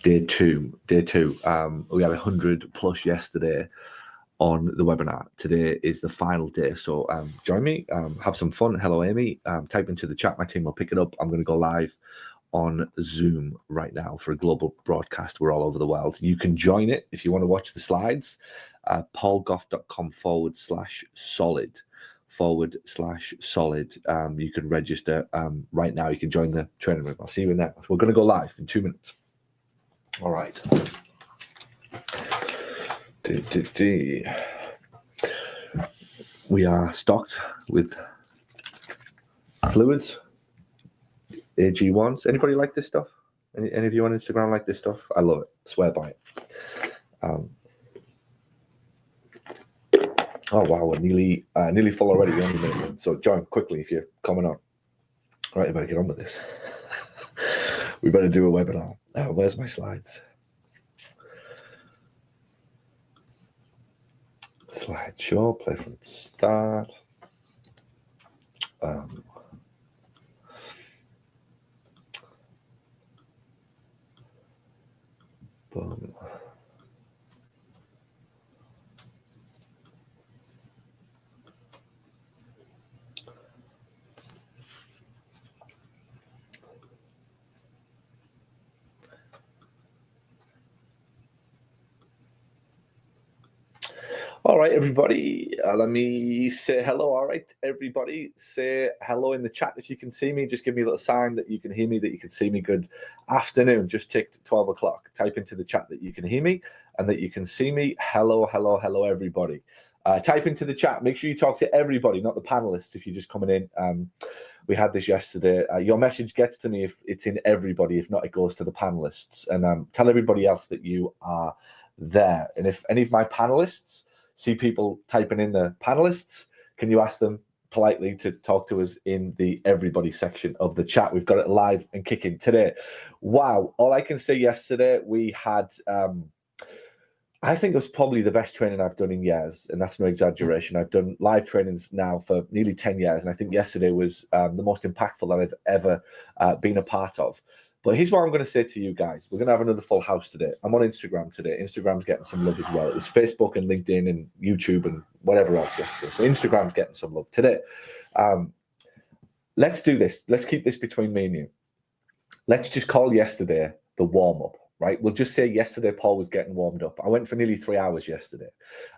Day two. We had 100 plus yesterday on the webinar. Today is the final day. So join me, have some fun. Hello, Amy. Type into the chat. My team will pick it up. I'm going to go live on Zoom right now for a global broadcast. We're all over the world. You can join it if you want to watch the slides. paulgoff.com/solid. /solid. You can register right now. You can join the training room. I'll see you in there. We're going to go live in 2 minutes. All right. We are stocked with fluids, AG1s. Anybody like this stuff? Any of you on Instagram like this stuff? I love it. Swear by it. Oh wow, we're nearly full already. We only minute, so join quickly if you're coming on. All right, I better get on with this. We better do a webinar. Where's my slides? Slideshow, play from start. Boom. All right, everybody, let me say hello. All right, everybody, say hello in the chat if you can see me. Just give me a little sign that you can hear me, that you can see me. Good afternoon. Just ticked 12 o'clock. Type into the chat that you can hear me and that you can see me. Hello, hello, hello, everybody. Type into the chat. Make sure you talk to everybody, not the panelists, if you're just coming in. We had this yesterday. Your message gets to me if it's in everybody. If not, it goes to the panelists. And tell everybody else that you are there. And if any of my panelists see people typing in the panelists, can you ask them politely to talk to us in the everybody section of the chat? We've got it live and kicking today. Wow. All I can say, yesterday we had, I think it was probably the best training I've done in years, and that's no exaggeration. I've done live trainings now for nearly 10 years, and I think yesterday was the most impactful that I've ever been a part of. But here's what I'm going to say to you guys. We're going to have another full house today. I'm on Instagram today. Instagram's getting some love as well. It was Facebook and LinkedIn and YouTube and whatever else yesterday. So Instagram's getting some love today. Let's do this. Let's keep this between me and you. Let's just call yesterday the warm-up, right? We'll just say yesterday Paul was getting warmed up. I went for nearly 3 hours yesterday,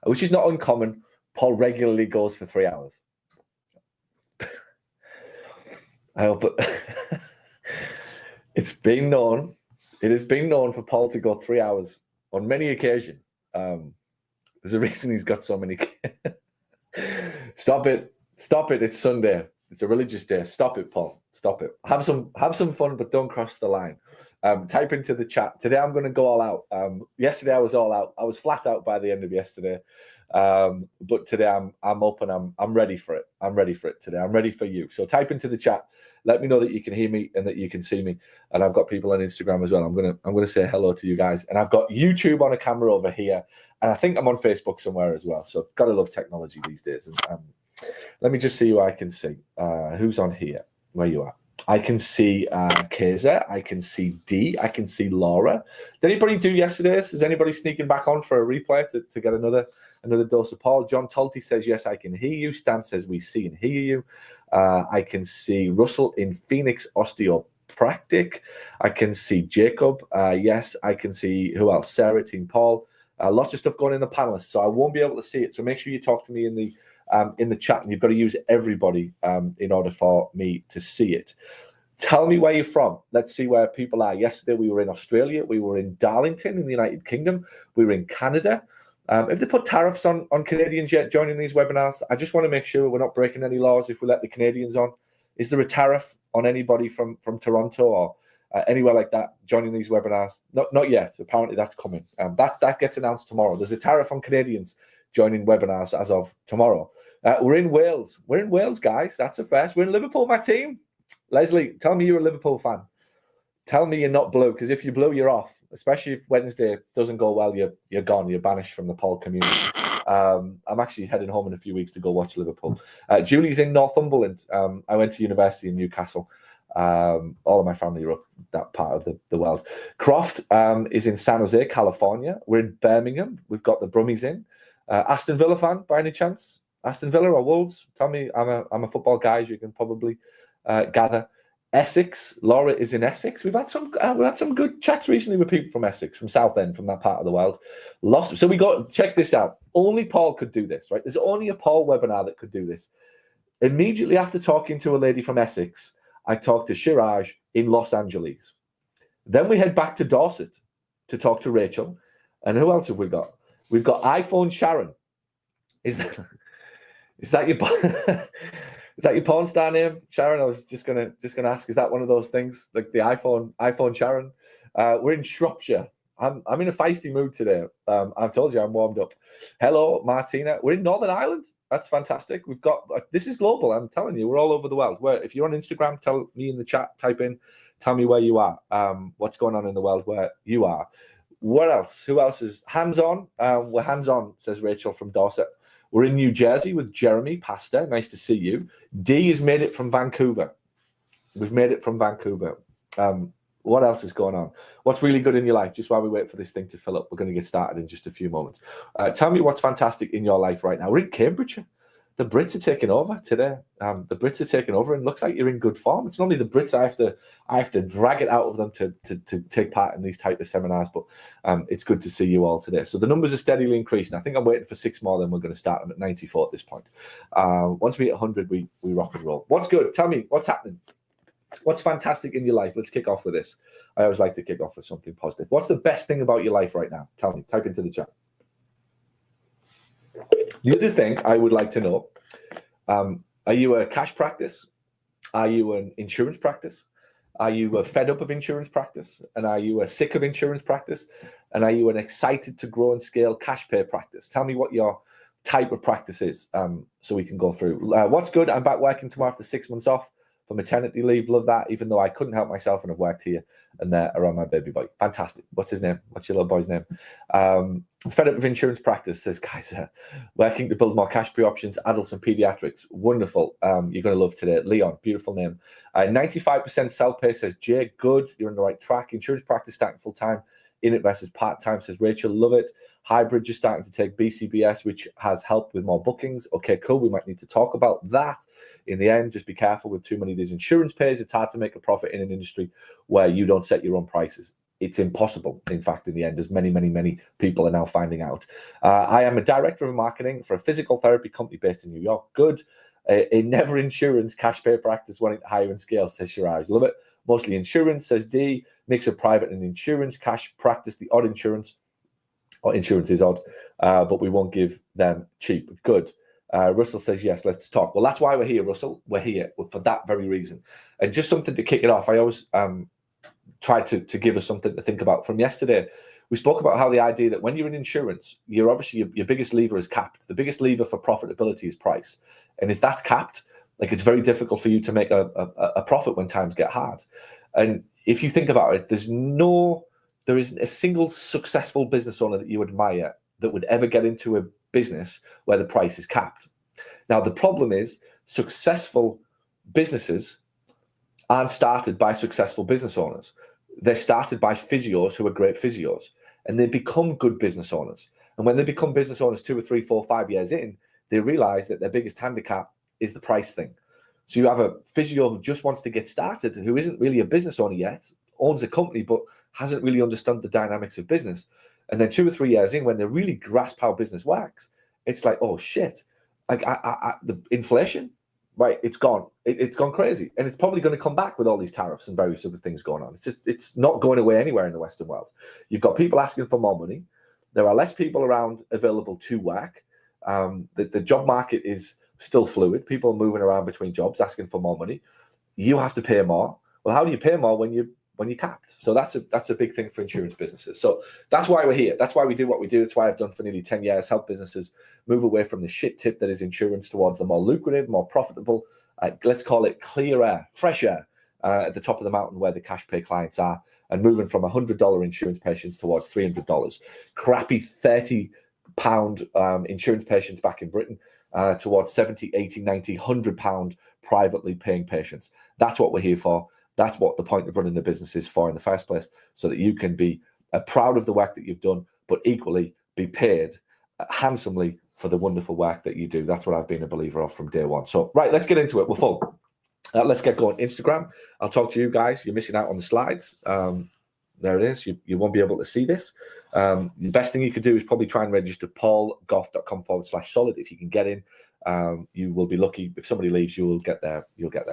which is not uncommon. Paul regularly goes for 3 hours. I hope it... It has been known for Paul to go 3 hours on many occasions. There's a reason he's got so many. Stop it. It's Sunday. It's a religious day. Stop it, Paul. Stop it. Have some fun, but don't cross the line. Type into the chat. Today I'm going to go all out. Yesterday I was all out. I was flat out by the end of yesterday. But today I'm up and I'm ready for it. I'm ready for it today. I'm ready for you. So type into the chat. Let me know that you can hear me and that you can see me. And I've got people on Instagram as well. I'm gonna say hello to you guys. And I've got YouTube on a camera over here. And I think I'm on Facebook somewhere as well. So gotta love technology these days. And let me just see who I can see. Who's on here? Where you are? I can see Keza. I can see D. I can see Laura. Did anybody do yesterday's? Is anybody sneaking back on for a replay to get another dose of Paul? John Talty says, yes, I can hear you. Stan says, we see and hear you. I can see Russell in Phoenix Osteopractic. I can see Jacob. Yes, I can see, who else? Sarah, Team Paul. Lots of stuff going in the panelists, so I won't be able to see it. So make sure you talk to me in the chat, and you've got to use everybody in order for me to see it. Tell me where you're from. Let's see where people are. Yesterday we were in Australia. We were in Darlington in the United Kingdom. We were in Canada. If they put tariffs on Canadians yet joining these webinars, I just want to make sure we're not breaking any laws if we let the Canadians on. Is there a tariff on anybody from Toronto or anywhere like that joining these webinars? Not yet. Apparently that's coming. That gets announced tomorrow. There's a tariff on Canadians joining webinars as of tomorrow. We're in Wales. We're in Wales, guys. That's a first. We're in Liverpool, my team. Leslie, tell me you're a Liverpool fan. Tell me you're not blue, because if you're blue, you're off. Especially if Wednesday doesn't go well, you're gone. You're banished from the Paul community. I'm actually heading home in a few weeks to go watch Liverpool. Julie's in Northumberland. I went to university in Newcastle. All of my family are up that part of the world. Croft is in San Jose, California. We're in Birmingham. We've got the Brummies in. Aston Villa fan, by any chance? Aston Villa or Wolves? Tell me, I'm a football guy, as you can probably gather. Essex. Laura is in Essex. We've had some good chats recently with people from Essex, from Southend, from that part of the world. So we got, check this out. Only Paul could do this, right? There's only a Paul webinar that could do this. Immediately after talking to a lady from Essex, I talked to Shiraj in Los Angeles. Then we head back to Dorset to talk to Rachel. And who else have we got? We've got iPhone Sharon. Is that your is that your porn star name, Sharon? I was just gonna ask. Is that one of those things, like the iPhone Sharon? We're in Shropshire. I'm in a feisty mood today. I've told you I'm warmed up. Hello, Martina. We're in Northern Ireland. That's fantastic. We've got this is global. I'm telling you, we're all over the world. If you're on Instagram, tell me in the chat. Type in, tell me where you are. What's going on in the world where you are. What else? Who else is hands on? We're hands on, says Rachel from Dorset. We're in New Jersey with Jeremy Pastor. Nice to see you. D has made it from Vancouver. We've made it from Vancouver. What else is going on? What's really good in your life? Just while we wait for this thing to fill up, we're going to get started in just a few moments. Tell me what's fantastic in your life right now. We're in Cambridgeshire. The Brits are taking over today. The Brits are taking over, and it looks like you're in good form. It's not only the Brits. I have to drag it out of them to take part in these type of seminars, but it's good to see you all today. So the numbers are steadily increasing. I think I'm waiting for 6 more, then we're going to start them at 94 at this point. Once we hit 100, we rock and roll. What's good? Tell me, what's happening? What's fantastic in your life? Let's kick off with this. I always like to kick off with something positive. What's the best thing about your life right now? Tell me. Type into the chat. The other thing I would like to know, are you a cash practice? Are you an insurance practice? Are you fed up of insurance practice? And are you sick of insurance practice? And are you an excited to grow and scale cash pay practice? Tell me what your type of practice is so we can go through. What's good? I'm back working tomorrow after 6 months off for maternity leave. Love that, even though I couldn't help myself and I've worked here and there around my baby boy. Fantastic. What's his name? What's your little boy's name? Fed up with insurance practice, says Kaiser. Working to build more cash pay options, adults and pediatrics. Wonderful. You're going to love today. Leon, beautiful name. 95% self-pay, says Jay. Good. You're on the right track. Insurance practice starting full-time. In it versus part-time, says Rachel. Love it. Hybrid just starting to take BCBS, which has helped with more bookings. Okay, cool. We might need to talk about that in the end. Just be careful with too many of these insurance pays. It's hard to make a profit in an industry where you don't set your own prices. It's impossible, in fact, in the end, as many people are now finding out. I am a director of marketing for a physical therapy company based in New York. Good. A never insurance cash pay practice wanting to hire and scale, says Shiraj. Love it. Mostly insurance, says D. Mix of private and insurance. Cash practice, the odd insurance. Or insurance is odd, but we won't give them cheap. Good. Russell says, yes, let's talk. Well, that's why we're here, Russell. We're here for that very reason. And just something to kick it off, I always try to give us something to think about from yesterday. We spoke about how the idea that when you're in insurance, you're obviously your biggest lever is capped. The biggest lever for profitability is price. And if that's capped, like it's very difficult for you to make a profit when times get hard. And if you think about it, there isn't a single successful business owner that you admire that would ever get into a business where the price is capped. Now, the problem is successful businesses aren't started by successful business owners. They're started by physios who are great physios, and they become good business owners. And when they become business owners 2 or 3, 4, 5 years in, they realize that their biggest handicap is the price thing. So you have a physio who just wants to get started, who isn't really a business owner yet, owns a company, but hasn't really understood the dynamics of business. And then 2 or 3 years in, when they really grasp how business works, it's like, oh shit, like the inflation, right? It's gone. It's gone crazy, and it's probably going to come back with all these tariffs and various other things going on. It's not going away anywhere in the Western world. You've got people asking for more money. There are less people around available to work. The job market is still fluid. People are moving around between jobs, asking for more money. You have to pay more. Well, how do you pay more when you're capped? So that's a big thing for insurance businesses. So that's why we're here. That's why we do what we do. That's why I've done for nearly 10 years, help businesses move away from the shit tip that is insurance towards the more lucrative, more profitable, let's call it clear air, fresh air at the top of the mountain where the cash pay clients are, and moving from $100 insurance patients towards $300. Crappy £30 insurance patients back in Britain towards 70, 80, 90, £100 privately paying patients. That's what we're here for. That's what the point of running the business is for in the first place, so that you can be proud of the work that you've done, but equally be paid handsomely for the wonderful work that you do. That's what I've been a believer of from day one. So, right, let's get into it. We're full. Let's get going. Instagram, I'll talk to you guys. You're missing out on the slides. There it is. You won't be able to see this. The best thing you could do is probably try and register paulgoff.com/solid. If you can get in, you will be lucky. If somebody leaves, you'll get their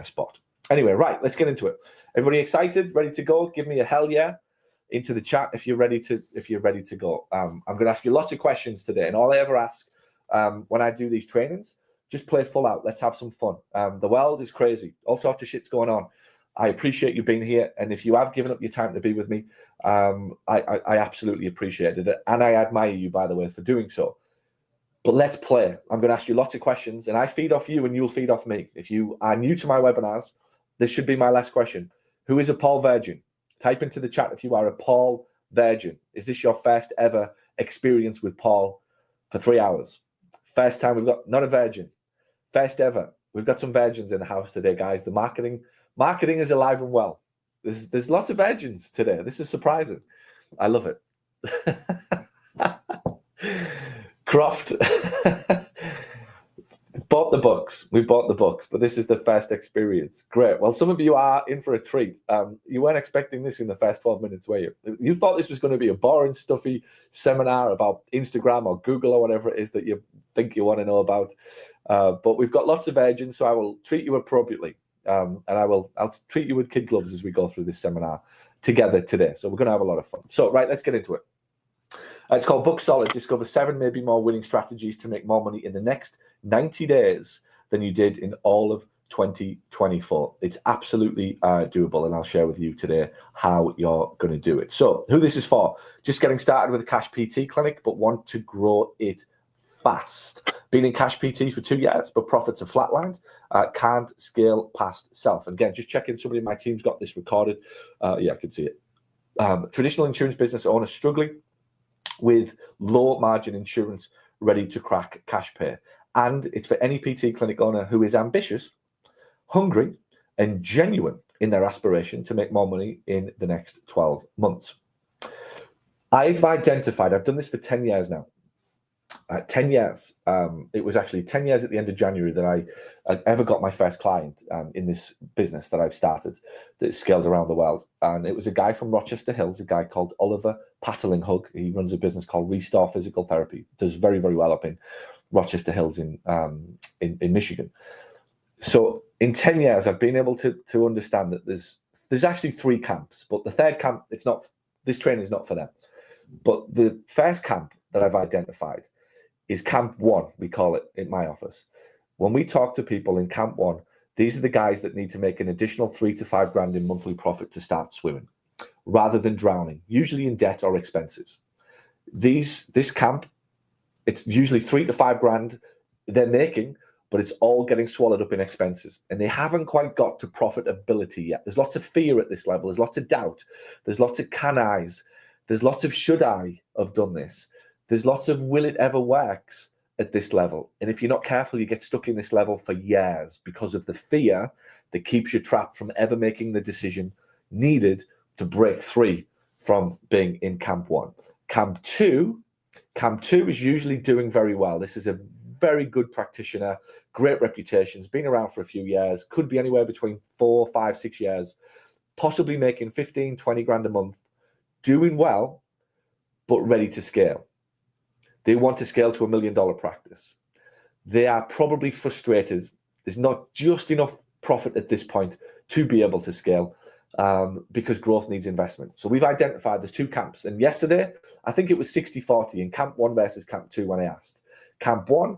spot. Anyway, right, let's get into it. Everybody excited? Ready to go? Give me a hell yeah into the chat if you're ready to go. I'm going to ask you lots of questions today, and all I ever ask when I do these trainings, just play full out. Let's have some fun. The world is crazy. All sorts of shit's going on. I appreciate you being here, and if you have given up your time to be with me, I absolutely appreciated it, and I admire you, by the way, for doing so. But let's play. I'm going to ask you lots of questions, and I feed off you, and you'll feed off me. If you are new to my webinars, this should be my last question. Who is a Paul Virgin? Type into the chat if you are a Paul Virgin. Is this your first ever experience with Paul for 3 hours? First time we've got, not a virgin, first ever. We've got some virgins in the house today, guys. The marketing is alive and well. There's lots of virgins today. This is surprising. I love it. Croft bought the books. We bought the books, but this is the first experience. Great. Well, some of you are in for a treat. You weren't expecting this in the first 12 minutes, were you? You thought this was going to be a boring, stuffy seminar about Instagram or Google or whatever it is that you think you want to know about. But we've got lots of virgins, so I will treat you appropriately. And I'll treat you with kid gloves as we go through this seminar together today. So we're going to have a lot of fun. So, right, let's get into it. It's called Book Solid. Discover 7, maybe more winning strategies to make more money in the next 90 days than you did in all of 2024. It's absolutely doable, and I'll share with you today how you're going to do it. So, who this is for? Just getting started with a Cash PT clinic, but want to grow it fast. Been in Cash PT for 2 years, but profits have flatlined. Can't scale past self. And again, just checking, somebody in my team's got this recorded. Yeah, I can see it. Traditional insurance business owner struggling with low margin insurance, ready to crack cash pay. And it's for any PT clinic owner who is ambitious, hungry, and genuine in their aspiration to make more money in the next 12 months. I've done this for 10 years now. 10 years. It was actually 10 years at the end of January that I ever got my first client in this business that I've started that scaled around the world. And it was a guy from Rochester Hills, a guy called Oliver Patterlinghug. He runs a business called Restore Physical Therapy. Does very, very well up in Rochester Hills in Michigan. So in 10 years, I've been able to understand that there's actually 3 camps, but the third camp, this training is not for them. But the first camp that I've identified is Camp 1, we call it in my office. When we talk to people in Camp 1, these are the guys that need to make an additional 3 to 5 grand in monthly profit to start swimming, rather than drowning, usually in debt or expenses. This camp, it's usually 3 to 5 grand they're making, but it's all getting swallowed up in expenses. And they haven't quite got to profitability yet. There's lots of fear at this level. There's lots of doubt. There's lots of can I's. There's lots of should I have done this. There's lots of will it ever works at this level. And if you're not careful, you get stuck in this level for years because of the fear that keeps you trapped from ever making the decision needed to break free from being in Camp 1. Camp 2 is usually doing very well. This is a very good practitioner, great reputations, been around for a few years, could be anywhere between 4, 5, 6 years, possibly making 15, 20 grand a month, doing well, but ready to scale. They want to scale to $1 million practice. They are probably frustrated. There's not just enough profit at this point to be able to scale because growth needs investment. So we've identified there's 2 camps. And yesterday, I think it was 60-40 in Camp 1 versus Camp 2 when I asked. Camp 1,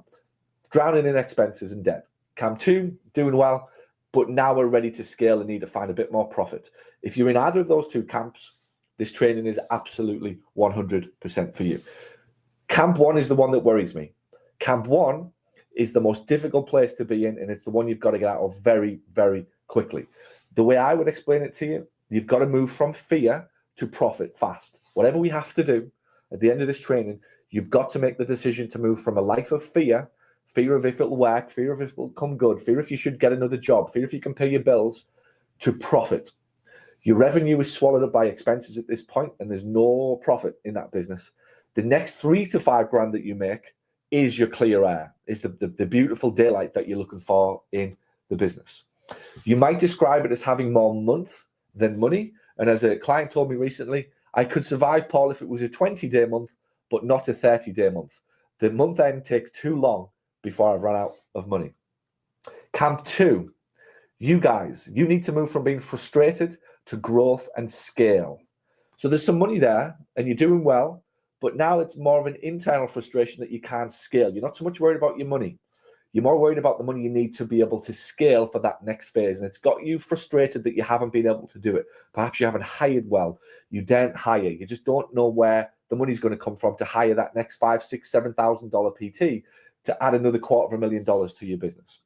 drowning in expenses and debt. Camp 2, doing well, but now we're ready to scale and need to find a bit more profit. If you're in either of those 2 camps, this training is absolutely 100% for you. Camp 1 is the one that worries me. Camp 1 is the most difficult place to be in, and it's the one you've got to get out of very, very quickly. The way I would explain it to you, you've got to move from fear to profit fast. Whatever we have to do at the end of this training, you've got to make the decision to move from a life of fear of if it'll work, fear of if it'll come good, fear if you should get another job, fear if you can pay your bills, to profit. Your revenue is swallowed up by expenses at this point, and there's no profit in that business. The next 3 to 5 grand that you make is your clear air, is the beautiful daylight that you're looking for in the business. You might describe it as having more month than money. And as a client told me recently, I could survive, Paul, if it was a 20-day month, but not a 30-day month. The month end takes too long before I've run out of money. Camp 2, you guys, you need to move from being frustrated to growth and scale. So there's some money there and you're doing well, but now it's more of an internal frustration that you can't scale. You're not so much worried about your money. You're more worried about the money you need to be able to scale for that next phase. And it's got you frustrated that you haven't been able to do it. Perhaps you haven't hired well. You daren't hire. You just don't know where the money's going to come from to hire that next $5,000, $6,000, $7,000 PT to add another $250,000 to your business.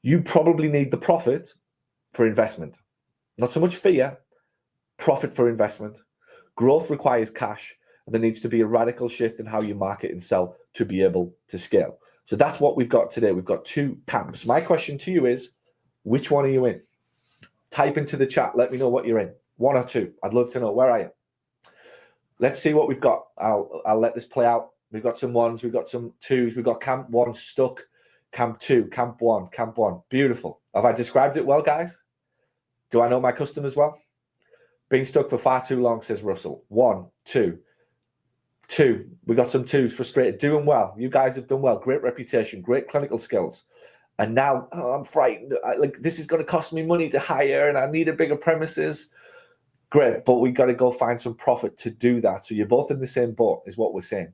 You probably need the profit for investment. Not so much fear, profit for investment. Growth requires cash, and there needs to be a radical shift in how you market and sell to be able to scale. So that's what we've got today. We've got 2 camps. My question to you is, which one are you in? Type into the chat. Let me know what you're in. 1 or 2. I'd love to know. Where are you? Let's see what we've got. I'll let this play out. We've got some 1s. We've got some 2s. We've got camp 1 stuck. Camp 2, camp 1, camp 1. Beautiful. Have I described it well, guys? Do I know my customers well? Being stuck for far too long, says Russell. 1, 2. 2, we got some 2s, frustrated, doing well. You guys have done well. Great reputation, great clinical skills. And now I'm frightened. This is going to cost me money to hire and I need a bigger premises. Great, but we got to go find some profit to do that. So you're both in the same boat is what we're saying.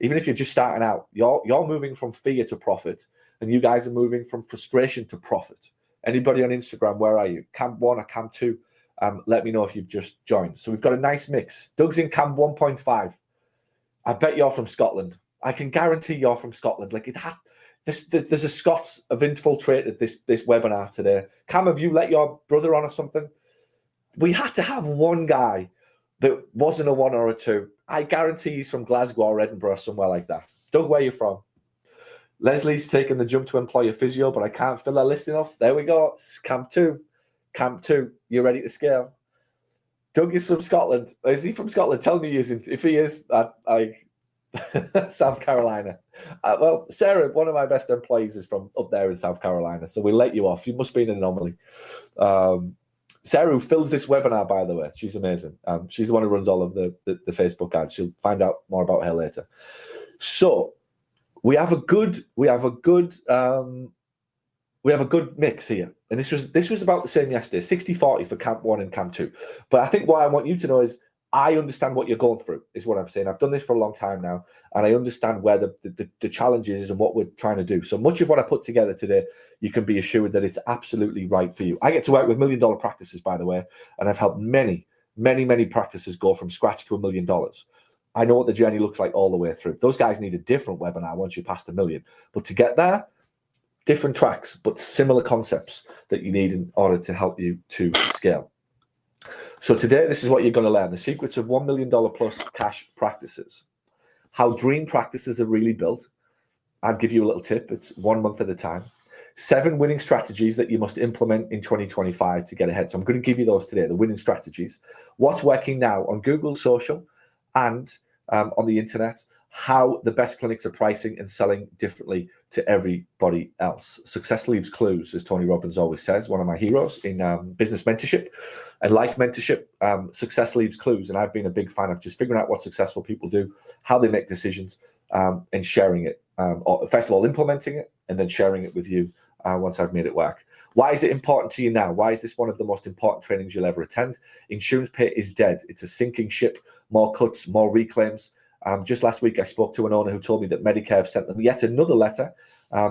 Even if you're just starting out, you're moving from fear to profit, and you guys are moving from frustration to profit. Anybody on Instagram, where are you? Camp 1 or camp 2? Let me know if you've just joined. So we've got a nice mix. Doug's in camp 1.5. I bet you're from Scotland. I can guarantee you're from Scotland. There's a Scots have infiltrated this webinar today. Cam, have you let your brother on or something? We had to have one guy that wasn't a 1 or a 2. I guarantee he's from Glasgow or Edinburgh, somewhere like that. Doug, where are you from? Leslie's taken the jump to employ a physio, but I can't fill that list enough. There we go. Camp 2. Camp 2. You're ready to scale. Doug is from Scotland. Is he from Scotland? Tell me he isn't. If he is, South Carolina. Well, Sarah, one of my best employees, is from up there in South Carolina, so we'll let you off. You must be an anomaly. Sarah, who fills this webinar, by the way, she's amazing. She's the one who runs all of the Facebook ads. She'll find out more about her later. So we have a good mix here. And this was about the same yesterday, 60-40 for camp 1 and camp 2. But I think what I want you to know is I understand what you're going through, is what I'm saying. I've done this for a long time now, and I understand where the challenge is and what we're trying to do. So much of what I put together today, you can be assured that it's absolutely right for you. I get to work with $1 million practices, by the way, and I've helped many, many, many practices go from scratch to $1 million. I know what the journey looks like all the way through. Those guys need a different webinar once you're past $1 million. But to get there, different tracks, but similar concepts that you need in order to help you to scale. So today, this is what you're going to learn. The secrets of $1 million plus cash practices. How dream practices are really built. I'll give you a little tip. It's 1 month at a time. 7 winning strategies that you must implement in 2025 to get ahead. So I'm going to give you those today, the winning strategies. What's working now on Google Social and on the internet. How the best clinics are pricing and selling differently to everybody else. Success leaves clues, as Tony Robbins always says, one of my heroes in business mentorship and life mentorship. Success leaves clues. And I've been a big fan of just figuring out what successful people do, how they make decisions, and sharing it. Or first of all, implementing it and then sharing it with you once I've made it work. Why is it important to you now? Why is this one of the most important trainings you'll ever attend? Insurance pay is dead. It's a sinking ship. More cuts, more reclaims. Just last week, I spoke to an owner who told me that Medicare have sent them yet another letter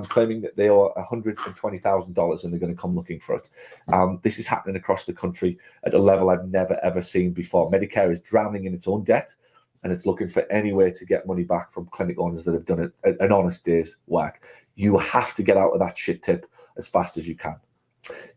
claiming that they owe $120,000 and they're going to come looking for it. This is happening across the country at a level I've never, ever seen before. Medicare is drowning in its own debt, and it's looking for any way to get money back from clinic owners that have done an honest day's work. You have to get out of that shit tip as fast as you can.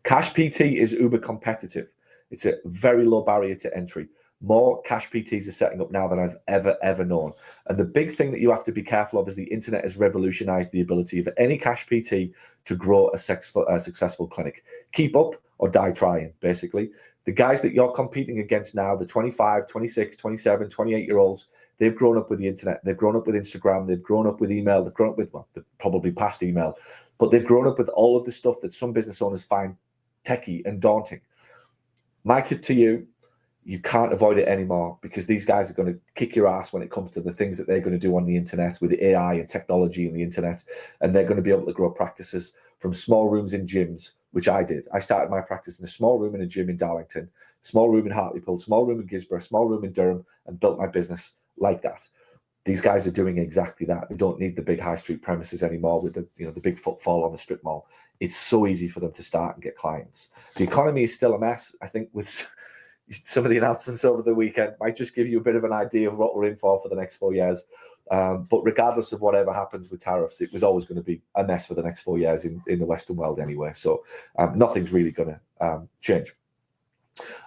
Cash PT is uber competitive. It's a very low barrier to entry. More cash PTs are setting up now than I've ever known. And the big thing that you have to be careful of is the internet has revolutionized the ability of any cash PT to grow a successful clinic. Keep up or die trying, basically. The guys that you're competing against now, the 25, 26, 27, 28-year-olds, they've grown up with the internet. They've grown up with Instagram. They've grown up with email. They've grown up with, well, probably past email, but they've grown up with all of the stuff that some business owners find techie and daunting. My tip to you, you can't avoid it anymore, because these guys are going to kick your ass when it comes to the things that they're going to do on the internet with AI and technology and the internet. And they're going to be able to grow practices from small rooms in gyms, which I did. I started my practice in a small room in a gym in Darlington, small room in Hartlepool, small room in Gisborough, small room in Durham, and built my business like that. These guys are doing exactly that. They don't need the big high street premises anymore with the, the big footfall on the strip mall. It's so easy for them to start and get clients. The economy is still a mess. I think with some of the announcements over the weekend might just give you a bit of an idea of what we're in for the next 4 years. But regardless of whatever happens with tariffs, it was always going to be a mess for the next 4 years in the Western world anyway. So nothing's really going to change.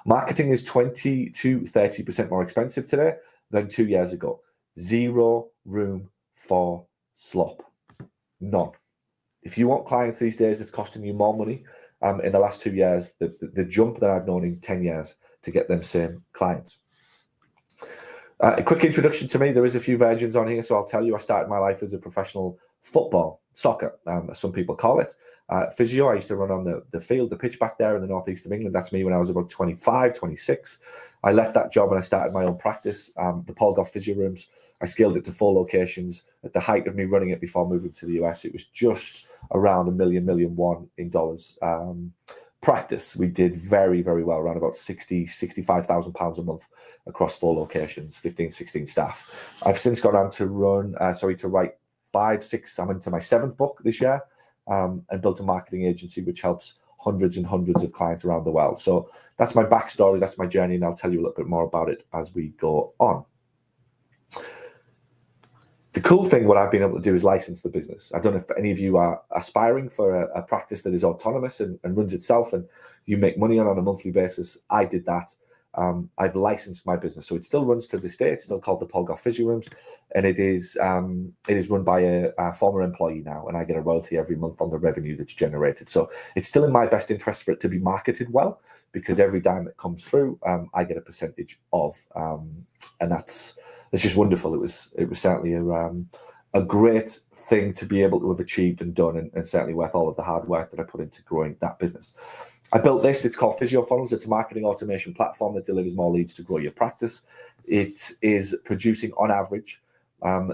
Marketing is 20 to 30% more expensive today than 2 years ago. Zero room for slop. None. If you want clients these days, it's costing you more money. In the last 2 years, the jump that I've known in 10 years to get them same clients. A quick introduction to me. There is a few virgins on here, so I'll tell you, I started my life as a professional soccer, as some people call it. Physio, I used to run on the field, the pitch back there in the northeast of England. That's me when I was about 25, 26. I left that job and I started my own practice, the Paul Gough Physio Rooms. I scaled it to 4 locations. At the height of me running it before moving to the US, it was just around $1 million in dollars. Practice, we did very, very well, around about 65,000 pounds a month across 4 locations, 15, 16 staff. I've since gone on to write 5, 6, I'm into my 7th book this year, and built a marketing agency which helps hundreds and hundreds of clients around the world. So that's my backstory, that's my journey, and I'll tell you a little bit more about it as we go on. The cool thing, what I've been able to do is license the business. I don't know if any of you are aspiring for a practice that is autonomous and runs itself and you make money on a monthly basis. I did that. I've licensed my business. So it still runs to this day. It's still called the Paul Gough Physio Rooms. And it is run by a former employee now. And I get a royalty every month on the revenue that's generated. So it's still in my best interest for it to be marketed well, because every dime that comes through, I get a percentage of. And it's just wonderful. It was certainly a great thing to be able to have achieved and done, and certainly worth all of the hard work that I put into growing that business. I built this. It's called Physio Funnels. It's a marketing automation platform that delivers more leads to grow your practice. It is producing, on average,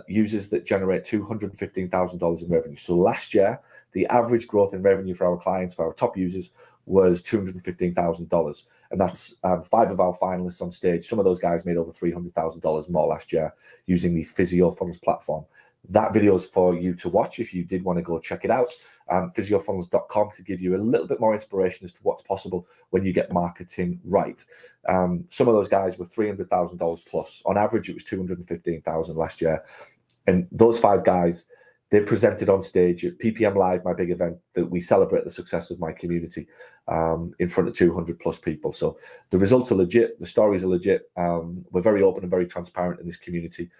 users that generate $215,000 in revenue. So last year, the average growth in revenue for our clients, for our top users, was $215,000. And that's 5 of our finalists on stage. Some of those guys made over $300,000 more last year using the Physio Funnels platform. That video is for you to watch if you did want to go check it out. Physiofunnels.com to give you a little bit more inspiration as to what's possible when you get marketing right. Some of those guys were $300,000 plus. On average, it was $215,000 last year. And those 5 guys, they presented on stage at PPM Live, my big event, that we celebrate the success of my community in front of 200 plus people. So the results are legit. The stories are legit. We're very open and very transparent in this community.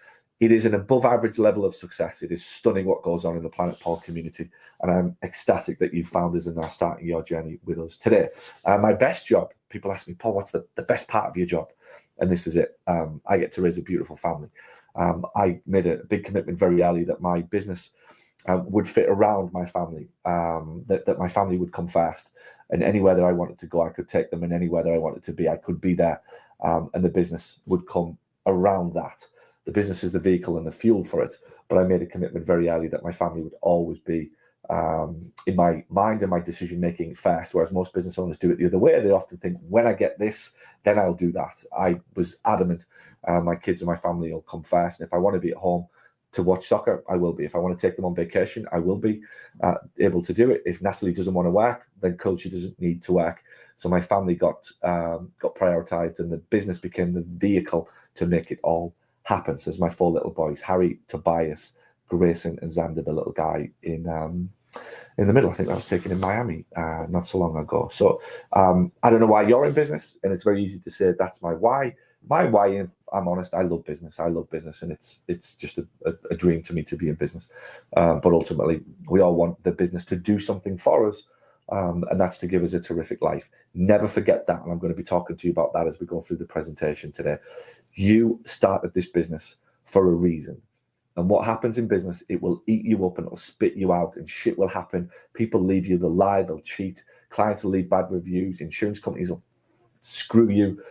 It is an above average level of success. It is stunning what goes on in the Planet Paul community. And I'm ecstatic that you found us and are starting your journey with us today. My best job, people ask me, Paul, what's the best part of your job? And this is it. I get to raise a beautiful family. I made a big commitment very early that my business would fit around my family, that my family would come first. And anywhere that I wanted to go, I could take them. And anywhere that I wanted to be, I could be there. And the business would come around that. The business is the vehicle and the fuel for it. But I made a commitment very early that my family would always be in my mind and my decision making first, whereas most business owners do it the other way. They often think, when I get this, then I'll do that. I was adamant my kids and my family will come first. And if I want to be at home to watch soccer, I will be. If I want to take them on vacation, I will be able to do it. If Natalie doesn't want to work, then cool, she doesn't need to work. So my family got prioritized, and the business became the vehicle to make it all happen. So there's my 4 little boys, Harry, Tobias, Grayson, and Xander, the little guy in the middle. I think that was taken in Miami not so long ago. So I don't know why you're in business, and it's very easy to say that's my why. My why, if I'm honest, I love business. I love business, and it's just a dream to me to be in business. But ultimately, we all want the business to do something for us. and that's to give us a terrific life. Never forget that, and I'm going to be talking to you about that as we go through the presentation today. You started this business for a reason. And what happens in business, it will eat you up and it'll spit you out, and shit will happen. People leave you, they'll lie, they'll cheat. Clients will leave bad reviews. Insurance companies will screw you.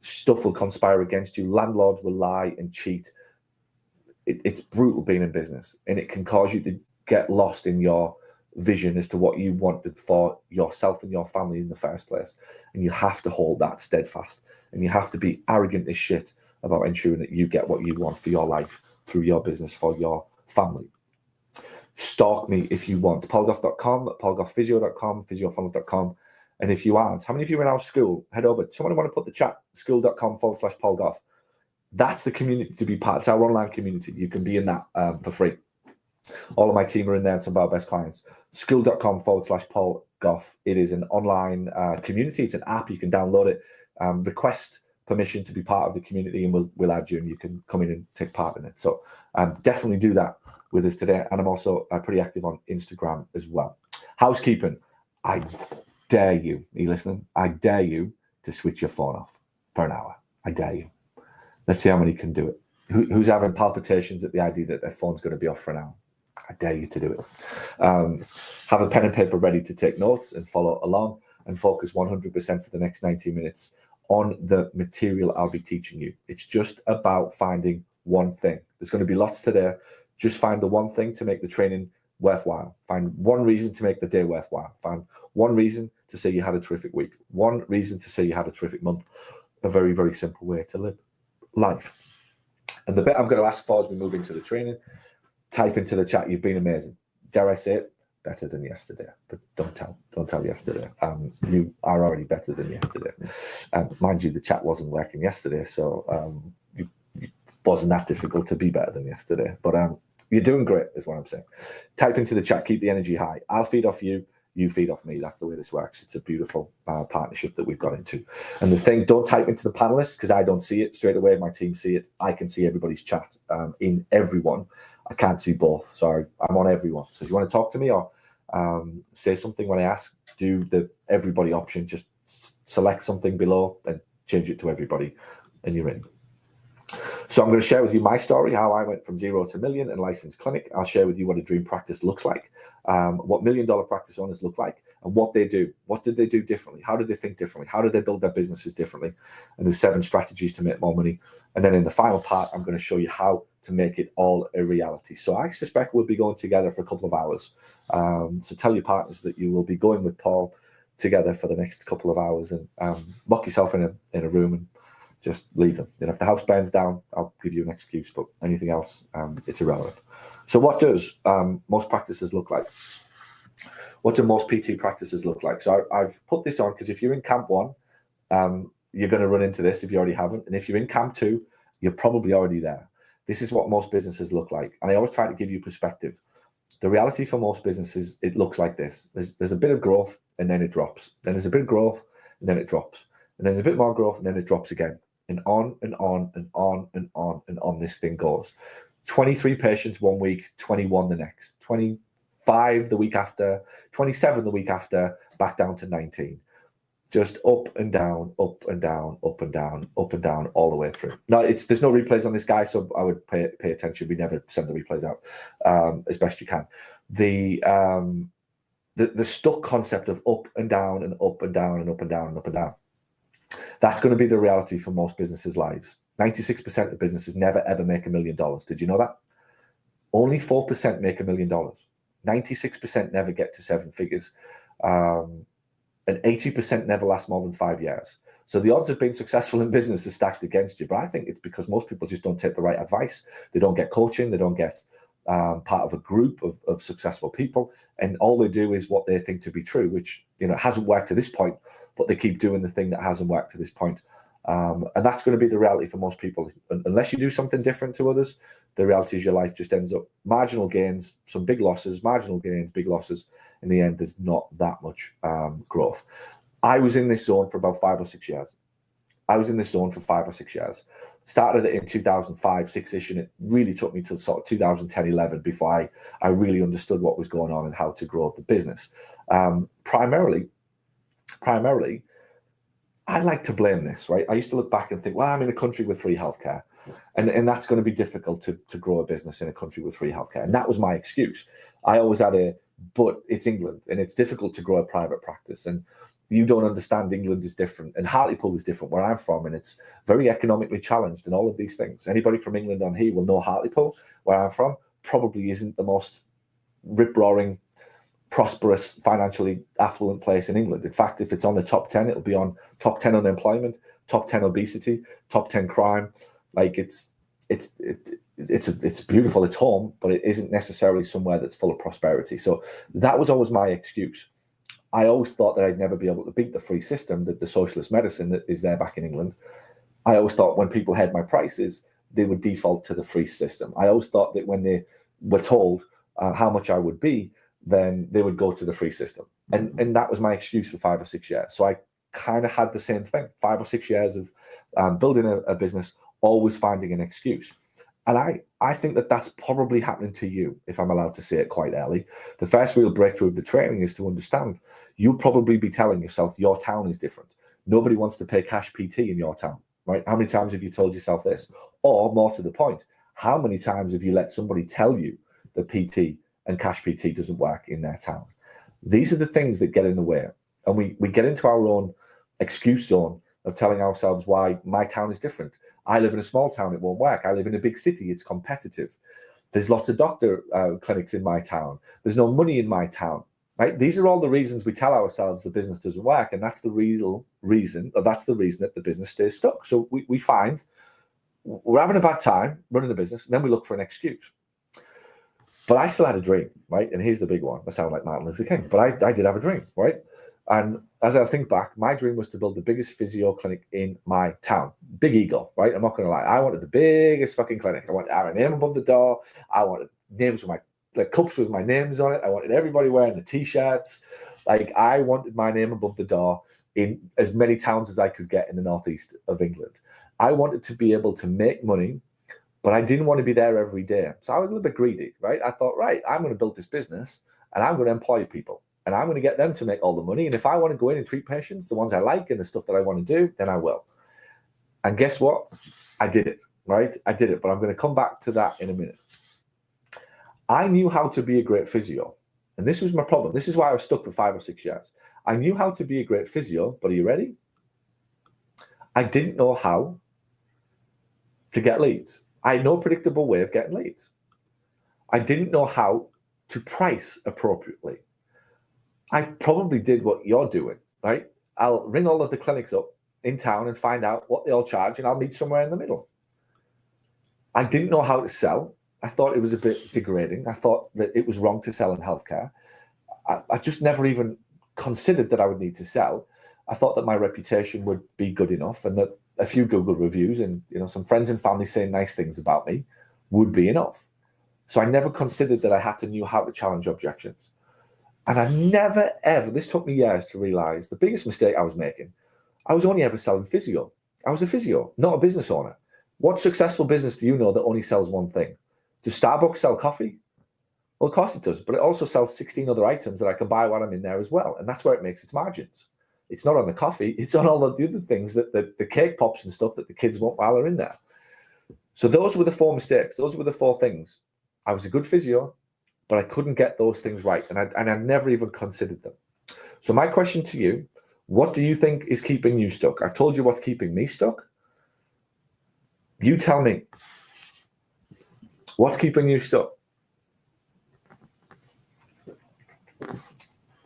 Stuff will conspire against you. Landlords will lie and cheat. It's brutal being in business, and it can cause you to get lost in your vision as to what you wanted for yourself and your family in the first place. And you have to hold that steadfast, and you have to be arrogant as shit about ensuring that you get what you want for your life, through your business, for your family. Stalk me if you want. paulgoff.com, paulgoffphysio.com, physiofunnels.com. And if you aren't, how many of you are in our school? Head over. Someone want to put the chat, school.com/paulgoff. That's the community to be part. It's our online community. You can be in that for free. All of my team are in there and some of our best clients. School.com/paulgoff. It is an online community. It's an app. You can download it. Request permission to be part of the community, and we'll add you, and you can come in and take part in it. So definitely do that with us today. And I'm also pretty active on Instagram as well. Housekeeping. I dare you. Are you listening? I dare you to switch your phone off for an hour. I dare you. Let's see how many can do it. Who's having palpitations at the idea that their phone's going to be off for an hour? I dare you to do it. Have a pen and paper ready to take notes and follow along, and focus 100% for the next 90 minutes on the material I'll be teaching you. It's just about finding one thing. There's going to be lots today. Just find the one thing to make the training worthwhile. Find one reason to make the day worthwhile. Find one reason to say you had a terrific week. One reason to say you had a terrific month. A very, very simple way to live life. And the bit I'm going to ask for as we move into the training, type into the chat, you've been amazing. Dare I say it? Better than yesterday. But don't tell yesterday. You are already better than yesterday. Mind you, the chat wasn't working yesterday, so it wasn't that difficult to be better than yesterday. But you're doing great, is what I'm saying. Type into the chat, keep the energy high. I'll feed off you. You feed off me. That's the way this works. It's a beautiful partnership that we've got into. And the thing, don't type into the panelists, because I don't see it straight away. My team see it. I can see everybody's chat in everyone. I can't see both. So I'm on everyone. So if you want to talk to me or say something when I ask, do the everybody option. Just select something below and change it to everybody, and you're in. So I'm going to share with you my story, how I went from 0 to million in licensed clinic. I'll share with you what a dream practice looks like, what $1 million practice owners look like, and what they do. What did they do differently? How did they think differently? How did they build their businesses differently? And there's 7 strategies to make more money. And then in the final part, I'm going to show you how to make it all a reality. So I suspect we'll be going together for a couple of hours. So tell your partners that you will be going with Paul together for the next couple of hours, and lock yourself in a room and just leave them. If the house burns down, I'll give you an excuse, but anything else, it's irrelevant. So what does most practices look like? What do most PT practices look like? So I've put this on because if you're in camp 1, you're going to run into this if you already haven't. And if you're in camp 2, you're probably already there. This is what most businesses look like. And I always try to give you perspective. The reality for most businesses, it looks like this. There's a bit of growth and then it drops. Then there's a bit of growth and then it drops. And then there's a bit more growth and then it drops again. And on and on and on and on and on this thing goes. 23 patients one week, 21 the next, 25 the week after, 27 the week after, back down to 19. Just up and down, up and down, up and down, up and down, all the way through. Now, there's no replays on this guy, so I would pay attention. We never send the replays out as best you can. The stuck concept of up and down and up and down and up and down and up and down. That's going to be the reality for most businesses' lives. 96% of businesses never ever make $1 million. Did you know that? Only 4% make $1 million. 96% never get to 7 figures. And 80% never last more than 5 years. So the odds of being successful in business are stacked against you. But I think it's because most people just don't take the right advice. They don't get coaching. They don't get part of a group of successful people. And all they do is what they think to be true, which hasn't worked to this point, but they keep doing the thing that hasn't worked to this point. And that's going to be the reality for most people. Unless you do something different to others, the reality is your life just ends up marginal gains, some big losses, marginal gains, big losses. In the end, there's not that much growth. I was in this zone for about 5 or 6 years. Started it in 2005, 6-ish, and it really took me to sort of 2010, 11 before I really understood what was going on and how to grow the business. Primarily, I like to blame this, right? I used to look back and think, well, I'm in a country with free healthcare, and that's going to be difficult to grow a business in a country with free healthcare. And that was my excuse. I always had but it's England, and it's difficult to grow a private practice. And you don't understand, England is different, and Hartlepool is different where I'm from, and it's very economically challenged and all of these things. Anybody from England on here will know Hartlepool, where I'm from, probably isn't the most rip-roaring, prosperous, financially affluent place in England. In fact, if it's on the top 10, it'll be on top 10 unemployment, top 10 obesity, top 10 crime. Like it's beautiful, it's home, but it isn't necessarily somewhere that's full of prosperity. So that was always my excuse. I always thought that I'd never be able to beat the free system, the socialist medicine that is there back in England. I always thought when people heard my prices, they would default to the free system. I always thought that when they were told how much I would be, then they would go to the free system. And that was my excuse for 5 or 6 years. So I kind of had the same thing, 5 or 6 years of building a business, always finding an excuse. And I think that that's probably happening to you, if I'm allowed to say it quite early. The first real breakthrough of the training is to understand you'll probably be telling yourself your town is different. Nobody wants to pay cash PT in your town, right? How many times have you told yourself this? Or more to the point, how many times have you let somebody tell you that PT and cash PT doesn't work in their town? These are the things that get in the way. And we get into our own excuse zone of telling ourselves why my town is different. I live in a small town, it won't work. I live in a big city, it's competitive. There's lots of doctor clinics in my town. There's no money in my town, right? These are all the reasons we tell ourselves the business doesn't work. And that's the real reason, or that's the reason that the business stays stuck. So we find we're having a bad time running a business, and then we look for an excuse. But I still had a dream, right? And here's the big one. I sound like Martin Luther King, but I did have a dream, right? And as I think back, my dream was to build the biggest physio clinic in my town. Big ego, right? I'm not going to lie. I wanted the biggest fucking clinic. I wanted our name above the door. I wanted names with cups with my names on it. I wanted everybody wearing the T-shirts. Like, I wanted my name above the door in as many towns as I could get in the northeast of England. I wanted to be able to make money, but I didn't want to be there every day. So I was a little bit greedy, right? I thought, right, I'm going to build this business and I'm going to employ people. And I'm going to get them to make all the money. And if I want to go in and treat patients, the ones I like and the stuff that I want to do, then I will. And guess what? I did it, right? I did it. But I'm going to come back to that in a minute. I knew how to be a great physio. And this was my problem. This is why I was stuck for 5 or 6 years. I knew how to be a great physio, but are you ready? I didn't know how to get leads. I had no predictable way of getting leads. I didn't know how to price appropriately. I probably did what you're doing, right? I'll ring all of the clinics up in town and find out what they all charge, and I'll meet somewhere in the middle. I didn't know how to sell. I thought it was a bit degrading. I thought that it was wrong to sell in healthcare. I just never even considered that I would need to sell. I thought that my reputation would be good enough, and that a few Google reviews and some friends and family saying nice things about me would be enough. So I never considered that I had to know how to challenge objections. And I never, ever, this took me years to realize the biggest mistake I was making. I was only ever selling physio. I was a physio, not a business owner. What successful business do you know that only sells one thing? Does Starbucks sell coffee? Well, of course it does, but it also sells 16 other items that I can buy while I'm in there as well. And that's where it makes its margins. It's not on the coffee, it's on all of the other things, that the cake pops and stuff that the kids want while they're in there. So those were the 4 mistakes. Those were the 4 things. I was a good physio, but I couldn't get those things right. And I never even considered them. So my question to you, what do you think is keeping you stuck? I've told you what's keeping me stuck. You tell me. What's keeping you stuck?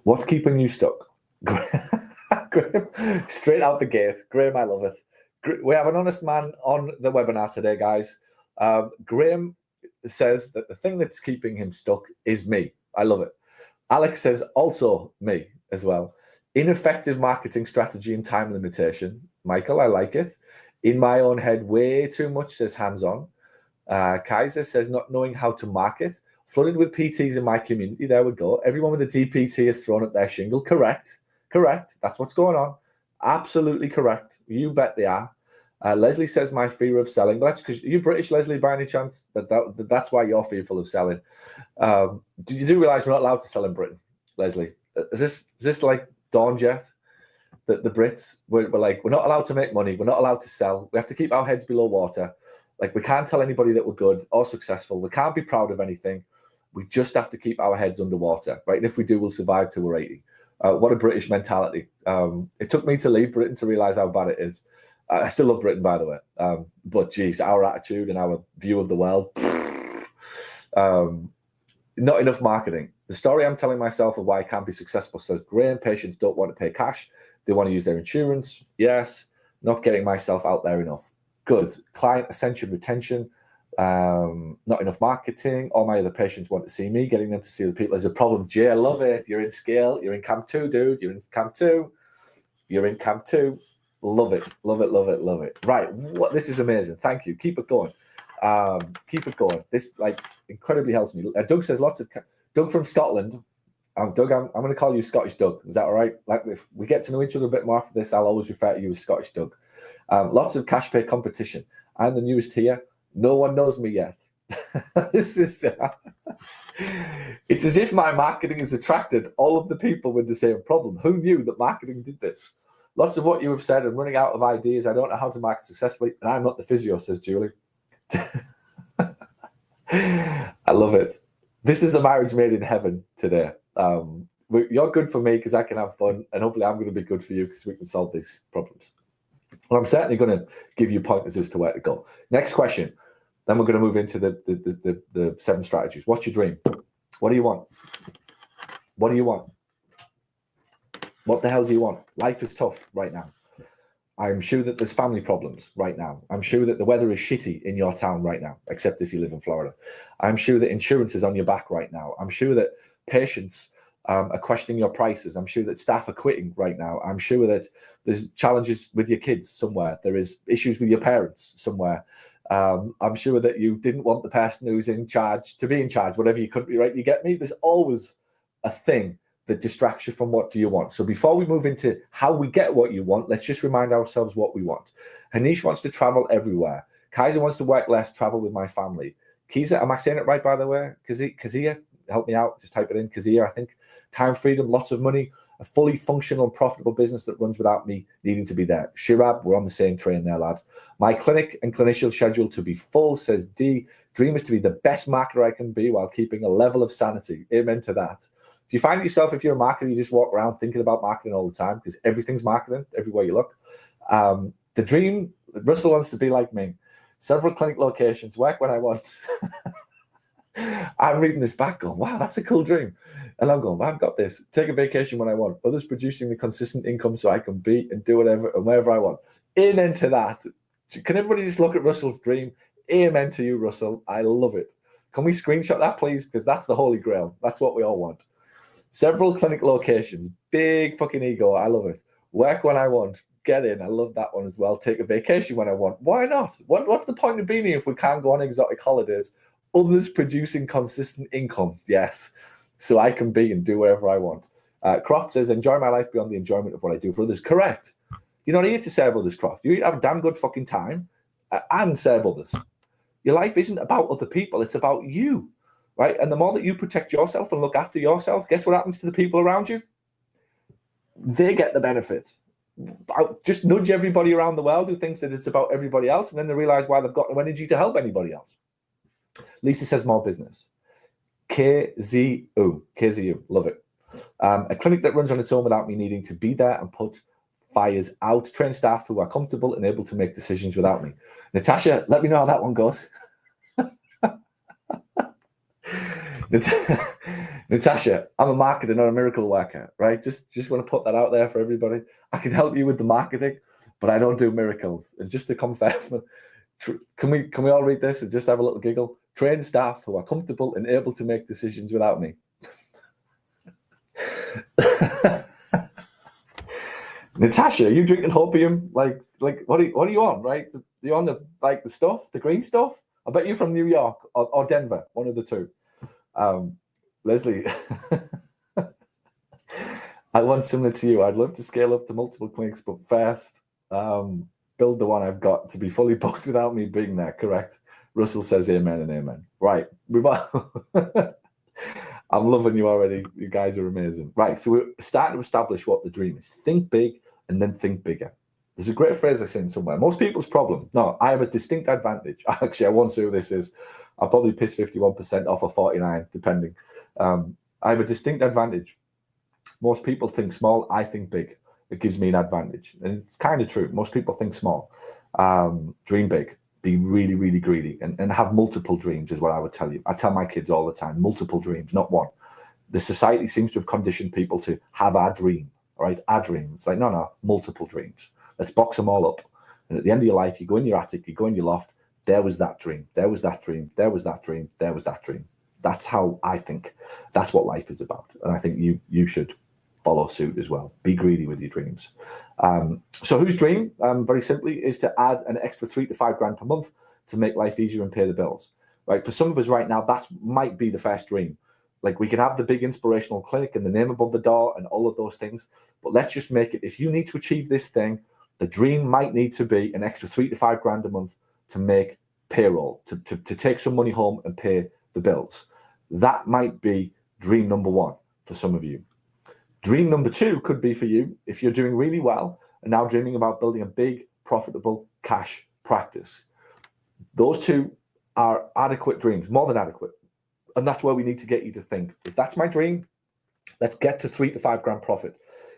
What's keeping you stuck? Graham, straight out the gate. Graham, I love it. We have an honest man on the webinar today, guys. Graham says that the thing that's keeping him stuck is me. I love it. Alex says also me as well. Ineffective marketing strategy and time limitation. Michael, I like it. In my own head, way too much, says hands-on. Kaiser says not knowing how to market. Flooded with PTs in my community. There we go. Everyone with a DPT has thrown up their shingle. Correct. That's what's going on. Absolutely correct. You bet they are. Leslie says my fear of selling. Well, that's because you're British, Leslie, by any chance? That's why you're fearful of selling. You do realize we're not allowed to sell in Britain, Leslie? Is this like dawned yet? That the Brits we're not allowed to make money. We're not allowed to sell. We have to keep our heads below water. Like, we can't tell anybody that we're good or successful. We can't be proud of anything. We just have to keep our heads underwater, right? And if we do, we'll survive till we're 80. What a British mentality. It took me to leave Britain to realize how bad it is. I still love Britain, by the way. But geez, our attitude and our view of the world, not enough marketing. The story I'm telling myself of why I can't be successful says, Graham, patients don't want to pay cash. They want to use their insurance. Yes. Not getting myself out there enough. Good. Client ascension, retention, not enough marketing. All my other patients want to see me, getting them to see the people. There's a problem. Jay, I love it. You're in scale. You're in camp 2, dude. You're in camp 2. You're in camp 2. Love it. Love it. Love it. Love it. Right. This is amazing. Thank you. Keep it going. Keep it going. This incredibly helps me. Doug says Doug from Scotland. Doug, I'm going to call you Scottish Doug. Is that all right? Like, if we get to know each other a bit more after this, I'll always refer to you as Scottish Doug. Lots of cash pay competition. I'm the newest here. No one knows me yet. This is. It's as if my marketing has attracted all of the people with the same problem. Who knew that marketing did this? Lots of what you have said. I'm running out of ideas. I don't know how to market successfully, and I'm not the physio, says Julie. I love it. This is a marriage made in heaven today. You're good for me because I can have fun, and hopefully I'm going to be good for you because we can solve these problems. Well, I'm certainly going to give you pointers as to where to go. Next question. Then we're going to move into the 7 strategies. What's your dream? What do you want? What do you want? What the hell do you want? Life is tough right now. I'm sure that there's family problems right now. I'm sure that the weather is shitty in your town right now, except if you live in Florida. I'm sure that insurance is on your back right now. I'm sure that patients are questioning your prices. I'm sure that staff are quitting right now. I'm sure that there's challenges with your kids somewhere. There is issues with your parents somewhere. I'm sure that you didn't want the person who's in charge to be in charge, whatever your country, right? You get me? There's always a thing that distracts you from what do you want. So before we move into how we get what you want, let's just remind ourselves what we want. Hanish wants to travel everywhere. Kaiser wants to work less, travel with my family. Kiza, am I saying it right, by the way? Kazia, help me out. Just type it in. Kazia, I think. Time freedom, lots of money, a fully functional and profitable business that runs without me needing to be there. Shirab, we're on the same train there, lad. My clinic and clinician schedule to be full, says D. Dream is to be the best marketer I can be while keeping a level of sanity. Amen to that. Do you find yourself, if you're a marketer, you just walk around thinking about marketing all the time because everything's marketing everywhere you look? The dream, Russell wants to be like me. Several clinic locations, work when I want. I'm reading this back going, wow, that's a cool dream. And I'm going, I've got this. Take a vacation when I want. Others producing the consistent income so I can be and do whatever and wherever I want. Amen to that. Can everybody just look at Russell's dream? Amen to you, Russell. I love it. Can we screenshot that, please? Because that's the holy grail. That's what we all want. Several clinic locations. Big fucking ego. I love it. Work when I want. Get in. I love that one as well. Take a vacation when I want. Why not? What's the point of being here if we can't go on exotic holidays? Others producing consistent income. Yes. So I can be and do whatever I want. Croft says, enjoy my life beyond the enjoyment of what I do for others. Correct. You're not here to serve others, Croft. You have a damn good fucking time and serve others. Your life isn't about other people. It's about you, right? And the more that you protect yourself and look after yourself, guess what happens to the people around you? They get the benefit. Just nudge everybody around the world who thinks that it's about everybody else, and then they realize why they've got no energy to help anybody else. Lisa says more business. KZU, love it. A clinic that runs on its own without me needing to be there and put fires out. Train staff who are comfortable and able to make decisions without me. Natasha, let me know how that one goes. Natasha, I'm a marketer, not a miracle worker, right? Just want to put that out there for everybody. I can help you with the marketing, but I don't do miracles. And just to confirm, can we all read this and just have a little giggle? Train staff who are comfortable and able to make decisions without me. Natasha, are you drinking hopium? Like what are you on, right? You on the stuff, the green stuff? I bet you're from New York or Denver, one of the two. Leslie, I want similar to you. I'd love to scale up to multiple clinics, but fast. build the one I've got to be fully booked without me being there, correct? Russell says amen and amen. Right, move on. I'm loving you already. You guys are amazing. Right, so we're starting to establish what the dream is. Think big and then think bigger. There's a great phrase I seen somewhere. Most people's problem. No, I have a distinct advantage. Actually, I won't say who this is. I'll probably piss 51% off of 49, depending. I have a distinct advantage. Most people think small. I think big. It gives me an advantage. And it's kind of true. Most people think small. Dream big. Be really, really greedy and have multiple dreams is what I would tell you. I tell my kids all the time, multiple dreams, not one. The society seems to have conditioned people to have a dream, right? A dream. It's like, no, multiple dreams. Let's box them all up. And at the end of your life, you go in your attic, you go in your loft. There was that dream. There was that dream. There was that dream. There was that dream. That's how I think. That's what life is about. And I think you should follow suit as well. Be greedy with your dreams. So whose dream, very simply, is to add an extra $3 to $5 grand per month to make life easier and pay the bills, right? For some of us right now, that might be the first dream. Like we can have the big inspirational clinic and the name above the door and all of those things, but let's just make it, if you need to achieve this thing, the dream might need to be an extra $3 to $5 grand a month to make payroll, to take some money home and pay the bills. That might be dream number one for some of you. Dream number two could be for you if you're doing really well and now dreaming about building a big, profitable cash practice. Those two are adequate dreams, more than adequate. And that's where we need to get you to think. If that's my dream, let's get to $3 to $5 grand profit.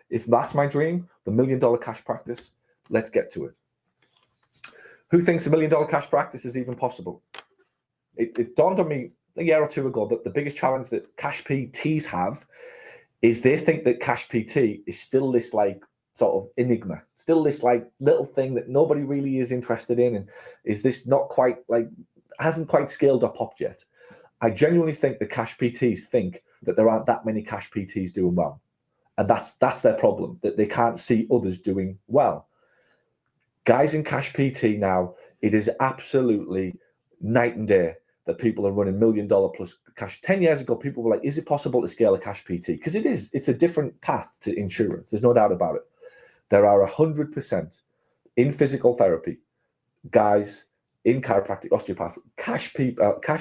If that's my dream, the $1 million cash practice, let's get to it. Who thinks a $1 million cash practice is even possible? It dawned on me a year or two ago that the biggest challenge that cash PTs have is they think that cash PT is still this like sort of enigma, still this like little thing that nobody really is interested in, and is this not quite like, hasn't quite scaled or popped yet. I genuinely think the cash PTs think that there aren't that many cash PTs doing well. And that's their problem, that they can't see others doing well. Guys in cash PT now, it is absolutely night and day that people are running $1 million plus cash. 10 years ago, people were like, is it possible to scale a cash PT? Because it is. It's a different path to insurance. There's no doubt about it. There are 100% in physical therapy, guys in chiropractic, osteopath, cash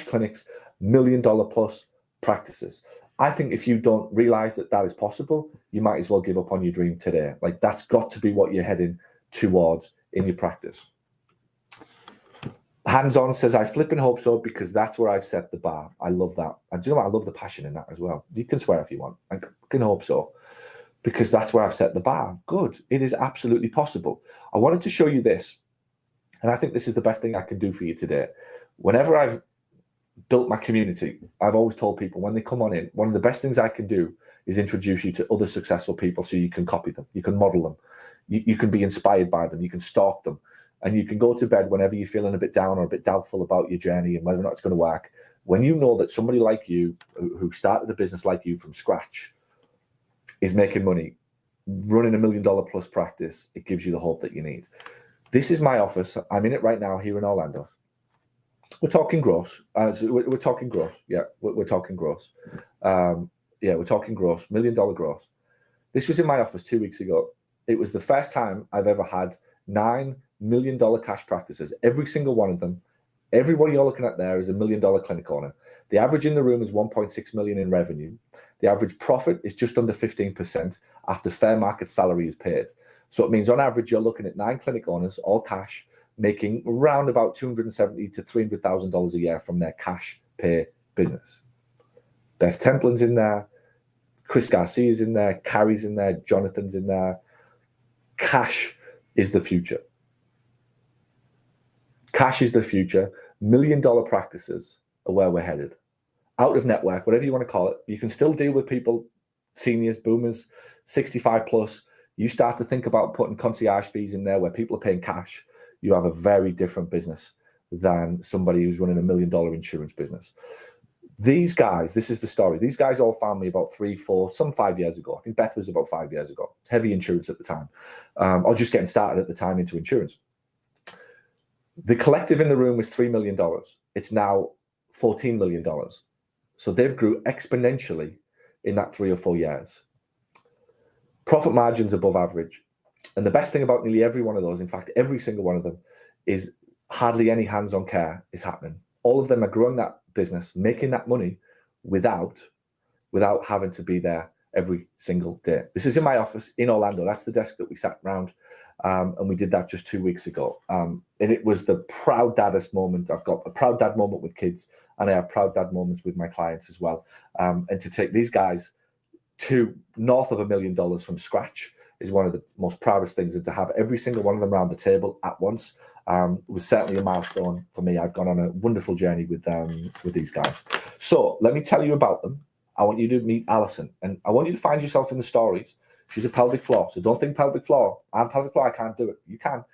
clinics, $1 million plus practices. I think if you don't realize that that is possible, you might as well give up on your dream today. Like that's got to be what you're heading towards in your practice. Hands-on says, I flip and hope so because that's where I've set the bar. I love that. And do you know what? I love the passion in that as well. You can swear if you want. I can hope so because that's where I've set the bar. Good. It is absolutely possible. I wanted to show you this. And I think this is the best thing I can do for you today. Whenever I've built my community, I've always told people when they come on in, one of the best things I can do is introduce you to other successful people so you can copy them, you can model them, you can be inspired by them, you can stalk them, and you can go to bed whenever you're feeling a bit down or a bit doubtful about your journey and whether or not it's going to work. When you know that somebody like you, who started a business like you from scratch, is making money, running $1 million plus practice, it gives you the hope that you need. This is my office. I'm in it right now here in Orlando. We're talking gross. We're talking gross. Yeah, we're talking gross. We're talking gross. $1 million gross. This was in my office 2 weeks ago. It was the first time I've ever had $9 million cash practices. Every single one of them. Everybody you're looking at there is $1 million clinic owner. The average in the room is 1.6 million in revenue. The average profit is just under 15% after fair market salary is paid. So it means on average, you're looking at 9 clinic owners, all cash, making around about $270,000 to $300,000 a year from their cash pay business. Beth Templin's in there, Chris Garcia's in there, Carrie's in there, Jonathan's in there. Cash is the future. Cash is the future. $1 million practices are where we're headed. Out of network, whatever you want to call it. You can still deal with people, seniors, boomers, 65 plus. You start to think about putting concierge fees in there where people are paying cash. You have a very different business than somebody who's running $1 million insurance business. These guys, this is the story. These guys all found me about 3, 4, some 5 years ago. I think Beth was about 5 years ago. Heavy insurance at the time. Or just getting started at the time into insurance. The collective in the room was $3 million. It's now $14 million. So they've grew exponentially in that 3 or 4 years. Profit margins above average. And the best thing about nearly every one of those, in fact, every single one of them, is hardly any hands-on care is happening. All of them are growing that business, making that money without having to be there every single day. This is in my office in Orlando. That's the desk that we sat around, and we did that just 2 weeks ago. And it was the proud daddest moment. I've got a proud dad moment with kids, and I have proud dad moments with my clients as well. And to take these guys to north of $1 million from scratch is one of the most proudest things. And to have every single one of them around the table at once was certainly a milestone for me. I've gone on a wonderful journey with these guys. So let me tell you about them. I want you to meet Alison, and I want you to find yourself in the stories. She's a pelvic floor, so don't think pelvic floor. I'm pelvic floor, I can't do it. You can.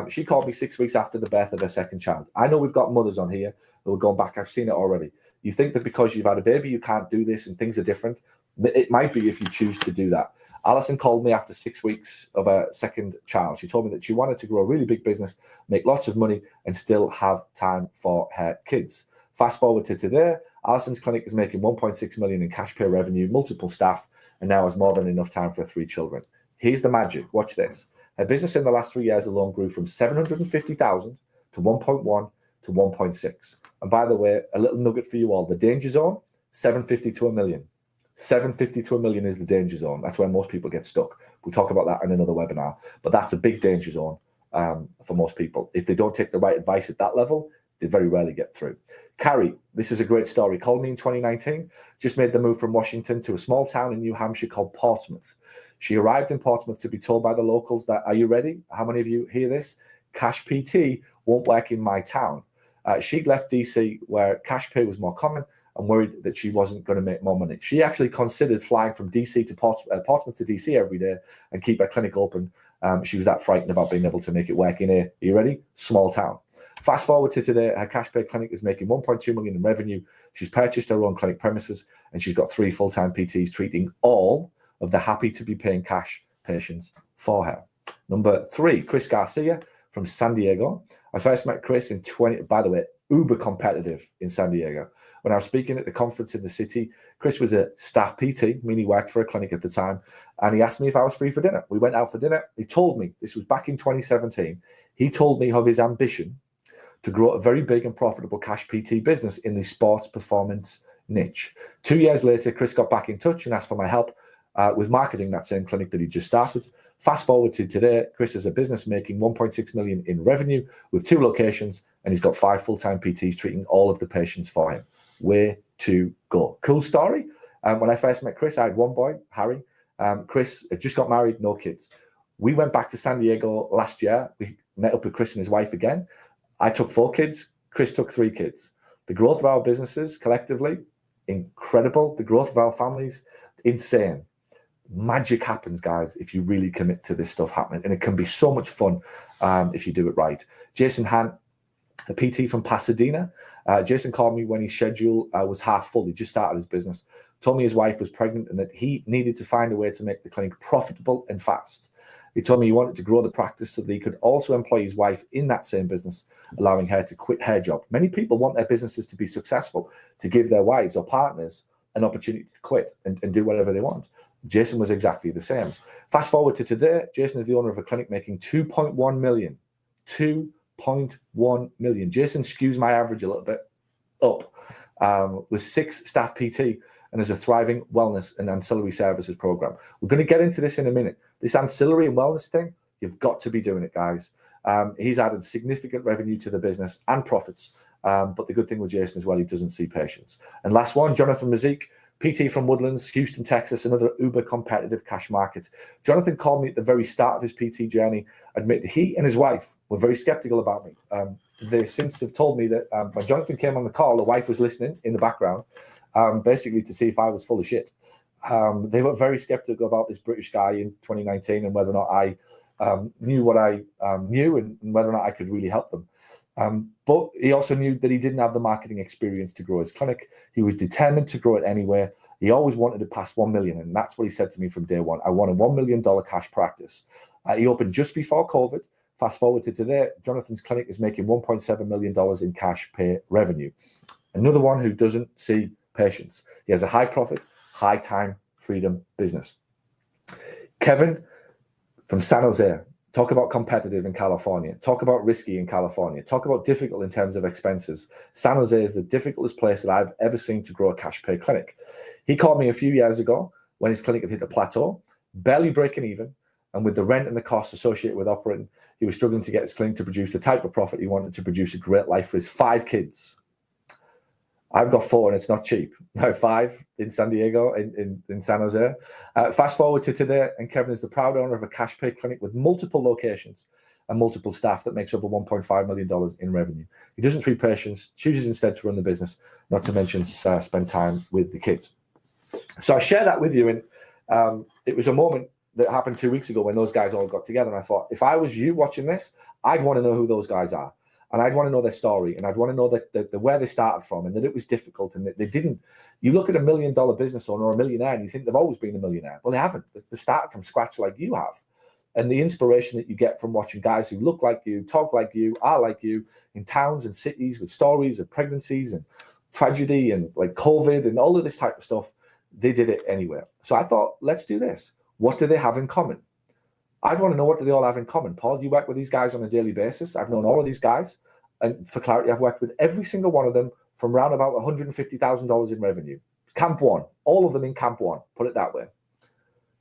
She called me 6 weeks after the birth of her second child. I know we've got mothers on here who are going back. I've seen it already. You think that because you've had a baby, you can't do this and things are different. It might be if you choose to do that. Alison called me after 6 weeks of her second child. She told me that she wanted to grow a really big business, make lots of money, and still have time for her kids. Fast forward to today, Alison's clinic is making 1.6 million in cash pay revenue, multiple staff, and now has more than enough time for 3 children. Here's the magic. Watch this. Her business in the last 3 years alone grew from 750,000 to 1.1 to 1.6. And by the way, a little nugget for you all. The danger zone, 750 to 1 million. 750 to 1 million is the danger zone. That's where most people get stuck. We'll talk about that in another webinar. But that's a big danger zone for most people. If they don't take the right advice at that level, they very rarely get through. Carrie, this is a great story. Called me in 2019, just made the move from Washington to a small town in New Hampshire called Portsmouth. She arrived in Portsmouth to be told by the locals that, are you ready? How many of you hear this? Cash PT won't work in my town. She'd left DC where cash pay was more common and worried that she wasn't going to make more money. She actually considered flying from DC to Portsmouth to DC every day and keep her clinic open. She was that frightened about being able to make it work in a, are you ready? Small town. Fast forward to today, her cash pay clinic is making 1.2 million in revenue. She's purchased her own clinic premises and she's got 3 full-time PTs treating all of the happy to be paying cash patients for her. Number 3, Chris Garcia from San Diego. I first met Chris in by the way, uber competitive in San Diego. When I was speaking at the conference in the city, Chris was a staff PT, meaning he worked for a clinic at the time, and he asked me if I was free for dinner. We went out for dinner. He told me, this was back in 2017, he told me of his ambition to grow a very big and profitable cash PT business in the sports performance niche. 2 years later, Chris got back in touch and asked for my help with marketing that same clinic that he just started. Fast forward to today, Chris is a business making 1.6 million in revenue with 2 locations, and he's got 5 full-time PTs treating all of the patients for him. Way to go. Cool story. When I first met Chris, I had one boy, Harry. Chris had just got married, no kids. We went back to San Diego last year. We met up with Chris and his wife again. I took 4 kids. Chris took 3 kids. The growth of our businesses collectively, incredible. The growth of our families, insane. Magic happens, guys, if you really commit to this stuff happening. And it can be so much fun if you do it right. Jason Han, a PT from Pasadena. Jason called me when his schedule was half full. He just started his business. Told me his wife was pregnant and that he needed to find a way to make the clinic profitable and fast. He told me he wanted to grow the practice so that he could also employ his wife in that same business, allowing her to quit her job. Many people want their businesses to be successful, to give their wives or partners an opportunity to quit and do whatever they want. Jason was exactly the same. Fast forward to today, Jason is the owner of a clinic making 2.1 million. 2.1 million. Jason skews my average a little bit up with 6 staff PT and has a thriving wellness and ancillary services program. We're going to get into this in a minute. This ancillary and wellness thing, you've got to be doing it, guys. He's added significant revenue to the business and profits. But the good thing with Jason as well, he doesn't see patients. And last one, Jonathan Mazik, PT from Woodlands, Houston, Texas, another uber competitive cash market. Jonathan called me at the very start of his PT journey, admitted he and his wife were very skeptical about me. They since have told me that when Jonathan came on the call, the wife was listening in the background, basically to see if I was full of shit. They were very skeptical about this British guy in 2019 and whether or not I knew what I knew and whether or not I could really help them. But he also knew that he didn't have the marketing experience to grow his clinic. He was determined to grow it anyway. He always wanted to pass 1 million. And that's what he said to me from day one. I want a $1 million cash practice. He opened just before COVID. Fast forward to today, Jonathan's clinic is making $1.7 million in cash pay revenue. Another one who doesn't see patients. He has a high profit, high time freedom business. Kevin from San Jose. Talk about competitive in California. Talk about risky in California. Talk about difficult in terms of expenses. San Jose is the difficultest place that I've ever seen to grow a cash pay clinic. He called me a few years ago when his clinic had hit a plateau, barely breaking even. And with the rent and the costs associated with operating, he was struggling to get his clinic to produce the type of profit he wanted to produce a great life for his 5 kids. I've got 4 and it's not cheap. No, 5 in San Diego, in San Jose. Fast forward to today, and Kevin is the proud owner of a cash pay clinic with multiple locations and multiple staff that makes over $1.5 million in revenue. He doesn't treat patients, chooses instead to run the business, not to mention spend time with the kids. So I share that with you, and it was a moment that happened 2 weeks ago when those guys all got together, and I thought, if I was you watching this, I'd want to know who those guys are. And I'd want to know their story, and I'd want to know that where they started from, and that it was difficult, and that they didn't. You look at $1 million business owner or a millionaire, and you think they've always been a millionaire. Well, they haven't. They've started from scratch like you have. And the inspiration that you get from watching guys who look like you, talk like you, are like you, in towns and cities with stories of pregnancies and tragedy and like COVID and all of this type of stuff, they did it anywhere. So I thought, let's do this. What do they have in common? I'd want to know, what do they all have in common? Paul, you work with these guys on a daily basis. I've known all of these guys. And for clarity, I've worked with every single one of them from around about $150,000 in revenue. It's camp 1, all of them in camp 1, put it that way,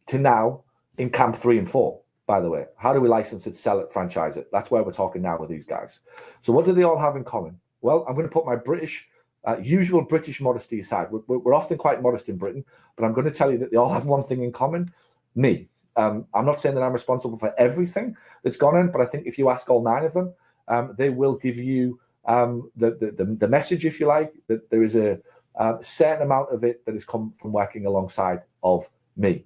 to now in camp 3 and 4, by the way. How do we license it, sell it, franchise it? That's where we're talking now with these guys. So what do they all have in common? Well, I'm going to put my usual British modesty aside. We're often quite modest in Britain, but I'm going to tell you that they all have one thing in common: me. I'm not saying that I'm responsible for everything that's gone on, but I think if you ask all 9 of them, they will give you the message, if you like, that there is a certain amount of it that has come from working alongside of me.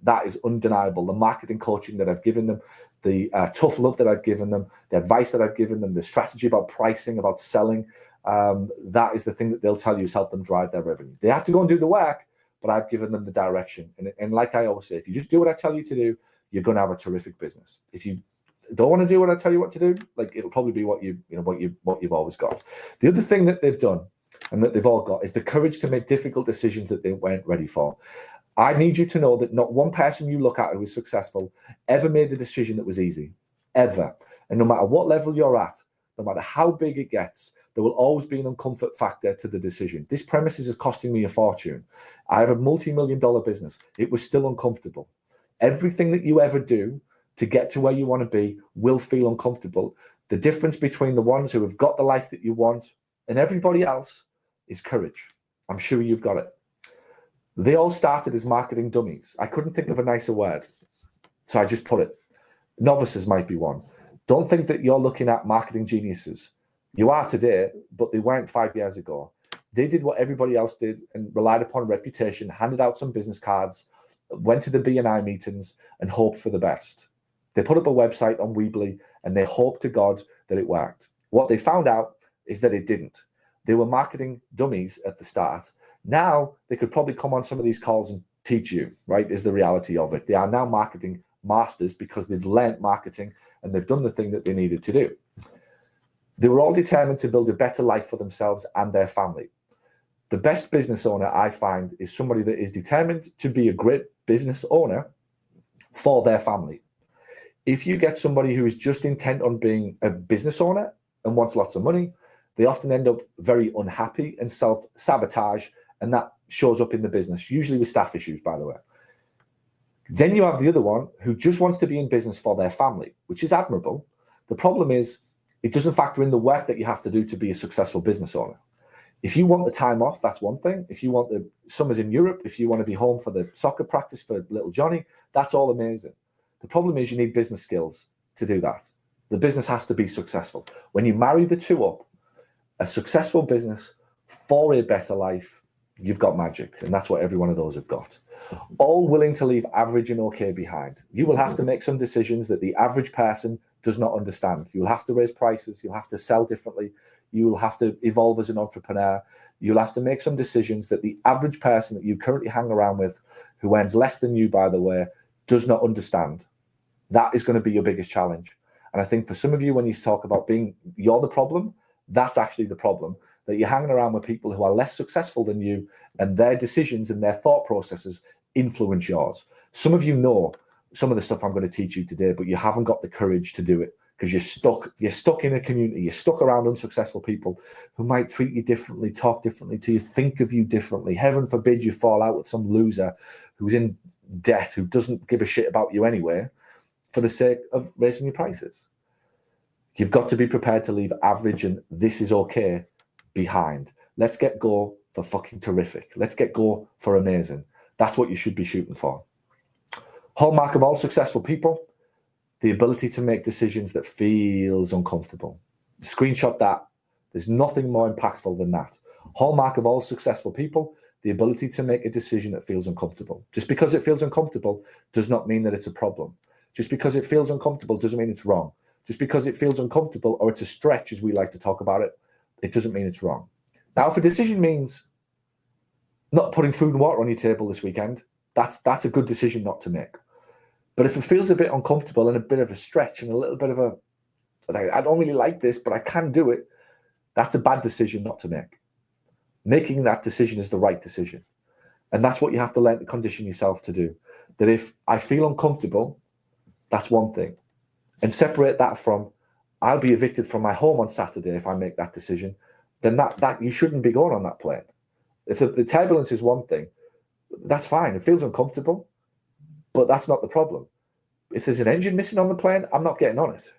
That is undeniable. The marketing coaching that I've given them, the tough love that I've given them, the advice that I've given them, the strategy about pricing, about selling, that is the thing that they'll tell you has helped them drive their revenue. They have to go and do the work, but I've given them the direction. And like I always say, if you just do what I tell you to do, you're going to have a terrific business. If you don't want to do what I tell you what to do, like, it'll probably be what you've always got. The other thing that they've done and that they've all got is the courage to make difficult decisions that they weren't ready for. I need you to know that not one person you look at who is successful ever made a decision that was easy, ever. And no matter what level you're at, no matter how big it gets, there will always be an uncomfort factor to the decision. This premises is costing me a fortune. I have a multi-million-dollar business. It was still uncomfortable. Everything that you ever do to get to where you want to be will feel uncomfortable. The difference between the ones who have got the life that you want and everybody else is courage. I'm sure you've got it. They all started as marketing dummies. I couldn't think of a nicer word, so I just put it. Novices might be one. Don't think that you're looking at marketing geniuses. You are today, but they weren't 5 years ago. They did what everybody else did and relied upon reputation, handed out some business cards, went to the B&I meetings and hoped for the best. They put up a website on Weebly and they hoped to God that it worked. What they found out is that it didn't. They were marketing dummies at the start. Now they could probably come on some of these calls and teach you, right, is the reality of it. They are now marketing masters because they've learned marketing and they've done the thing that they needed to do. They were all determined to build a better life for themselves and their family. The best business owner I find is somebody that is determined to be a great business owner for their family. If you get somebody who is just intent on being a business owner and wants lots of money, they often end up very unhappy and self-sabotage, and that shows up in the business, usually with staff issues, by the way. Then you have the other one who just wants to be in business for their family, which is admirable. The problem is it doesn't factor in the work that you have to do to be a successful business owner. If you want the time off, that's one thing. If you want the summers in Europe, if you want to be home for the soccer practice for little Johnny, that's all amazing. The problem is you need business skills to do that. The business has to be successful. When you marry the two up, a successful business for a better life, you've got magic. And that's what every one of those have got. All willing to leave average and okay behind. You will have to make some decisions that the average person does not understand. You'll have to raise prices. You'll have to sell differently. You will have to evolve as an entrepreneur. You'll have to make some decisions that the average person that you currently hang around with, who earns less than you, by the way, does not understand. That is going to be your biggest challenge. And I think for some of you, when you talk about you're the problem, that's actually the problem, that you're hanging around with people who are less successful than you and their decisions and their thought processes influence yours. Some of you know some of the stuff I'm going to teach you today, but you haven't got the courage to do it because you're stuck in a community, you're stuck around unsuccessful people who might treat you differently, talk differently to you, think of you differently. Heaven forbid you fall out with some loser who's in debt, who doesn't give a shit about you anyway, for the sake of raising your prices. You've got to be prepared to leave average and this is okay behind. Let's get go for fucking terrific. Let's get go for amazing. That's what you should be shooting for. Hallmark of all successful people, the ability to make decisions that feels uncomfortable. Screenshot that. There's nothing more impactful than that. Hallmark of all successful people, the ability to make a decision that feels uncomfortable. Just because it feels uncomfortable does not mean that it's a problem. Just because it feels uncomfortable doesn't mean it's wrong. Just because it feels uncomfortable, or it's a stretch as we like to talk about it, it doesn't mean it's wrong. Now, if a decision means not putting food and water on your table this weekend, that's a good decision not to make. But if it feels a bit uncomfortable and a bit of a stretch and a little bit of a, I don't really like this, but I can do it, that's a bad decision not to make. Making that decision is the right decision. And that's what you have to learn to condition yourself to do. That if I feel uncomfortable, that's one thing. And separate that from, I'll be evicted from my home on Saturday if I make that decision, then that you shouldn't be going on that plane. If the turbulence is one thing, that's fine. It feels uncomfortable, but that's not the problem. If there's an engine missing on the plane, I'm not getting on it.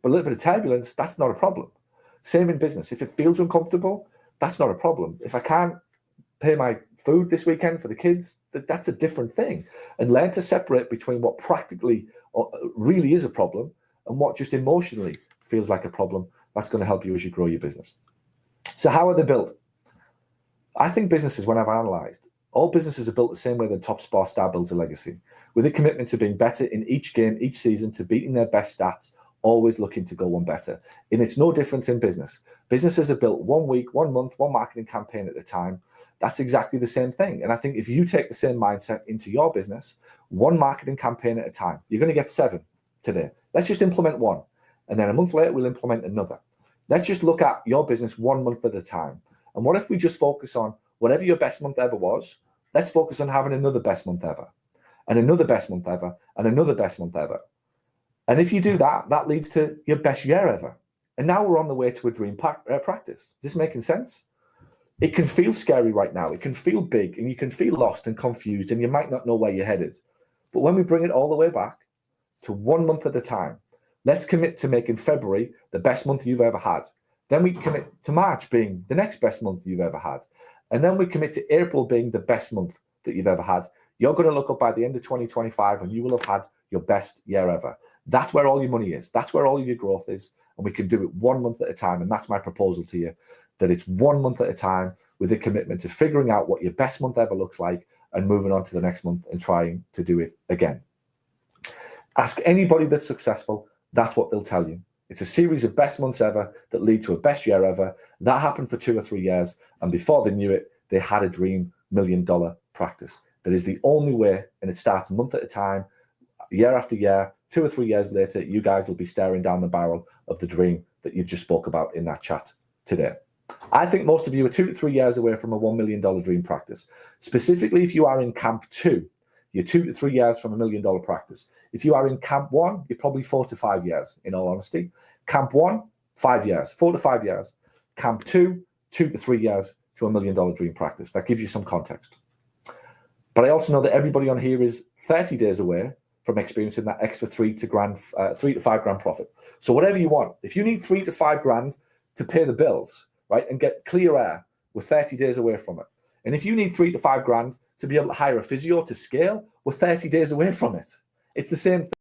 But a little bit of turbulence, that's not a problem. Same in business. If it feels uncomfortable, that's not a problem. If I can't pay my food this weekend for the kids, that's a different thing. And learn to separate between what practically really is a problem and what just emotionally feels like a problem. That's going to help you as you grow your business. So how are they built? I think businesses, when I've analyzed, all businesses are built the same way that top sports star builds a legacy, with a commitment to being better in each game, each season, to beating their best stats, always looking to go one better. And it's no different in business. Businesses are built 1 week, 1 month, one marketing campaign at a time. That's exactly the same thing. And I think if you take the same mindset into your business, one marketing campaign at a time, you're going to get 7 today. Let's just implement 1. And then a month later, we'll implement another. Let's just look at your business 1 month at a time. And what if we just focus on whatever your best month ever was? Let's focus on having another best month ever, and another best month ever, and another best month ever. And if you do that, that leads to your best year ever. And now we're on the way to a dream practice. Is this making sense? It can feel scary right now. It can feel big, and you can feel lost and confused, and you might not know where you're headed. But when we bring it all the way back to 1 month at a time, let's commit to making February the best month you've ever had. Then we commit to March being the next best month you've ever had. And then we commit to April being the best month that you've ever had. You're going to look up by the end of 2025 and you will have had your best year ever. That's where all your money is. That's where all of your growth is. And we can do it 1 month at a time. And that's my proposal to you, that it's 1 month at a time with a commitment to figuring out what your best month ever looks like and moving on to the next month and trying to do it again. Ask anybody that's successful. That's what they'll tell you. It's a series of best months ever that lead to a best year ever. That happened for 2 or 3 years. And before they knew it, they had a dream $1 million practice. That is the only way. And it starts a month at a time, year after year. 2 or 3 years later, you guys will be staring down the barrel of the dream that you just spoke about in that chat today. I think most of you are 2 to 3 years away from a $1 million dream practice. Specifically, if you are in camp 2, you're 2 to 3 years from $1 million practice. If you are in camp 1, you're probably 4 to 5 years, in all honesty. Camp 1, 5 years, 4 to 5 years. Camp 2, 2 to 3 years to $1 million dream practice. That gives you some context. But I also know that everybody on here is 30 days away from experiencing that extra 3 to 5 grand profit. So whatever you want, if you need 3 to 5 grand to pay the bills, right, and get clear air, we're 30 days away from it. And if you need 3 to 5 grand to be able to hire a physio to scale, we're 30 days away from it. It's the same thing.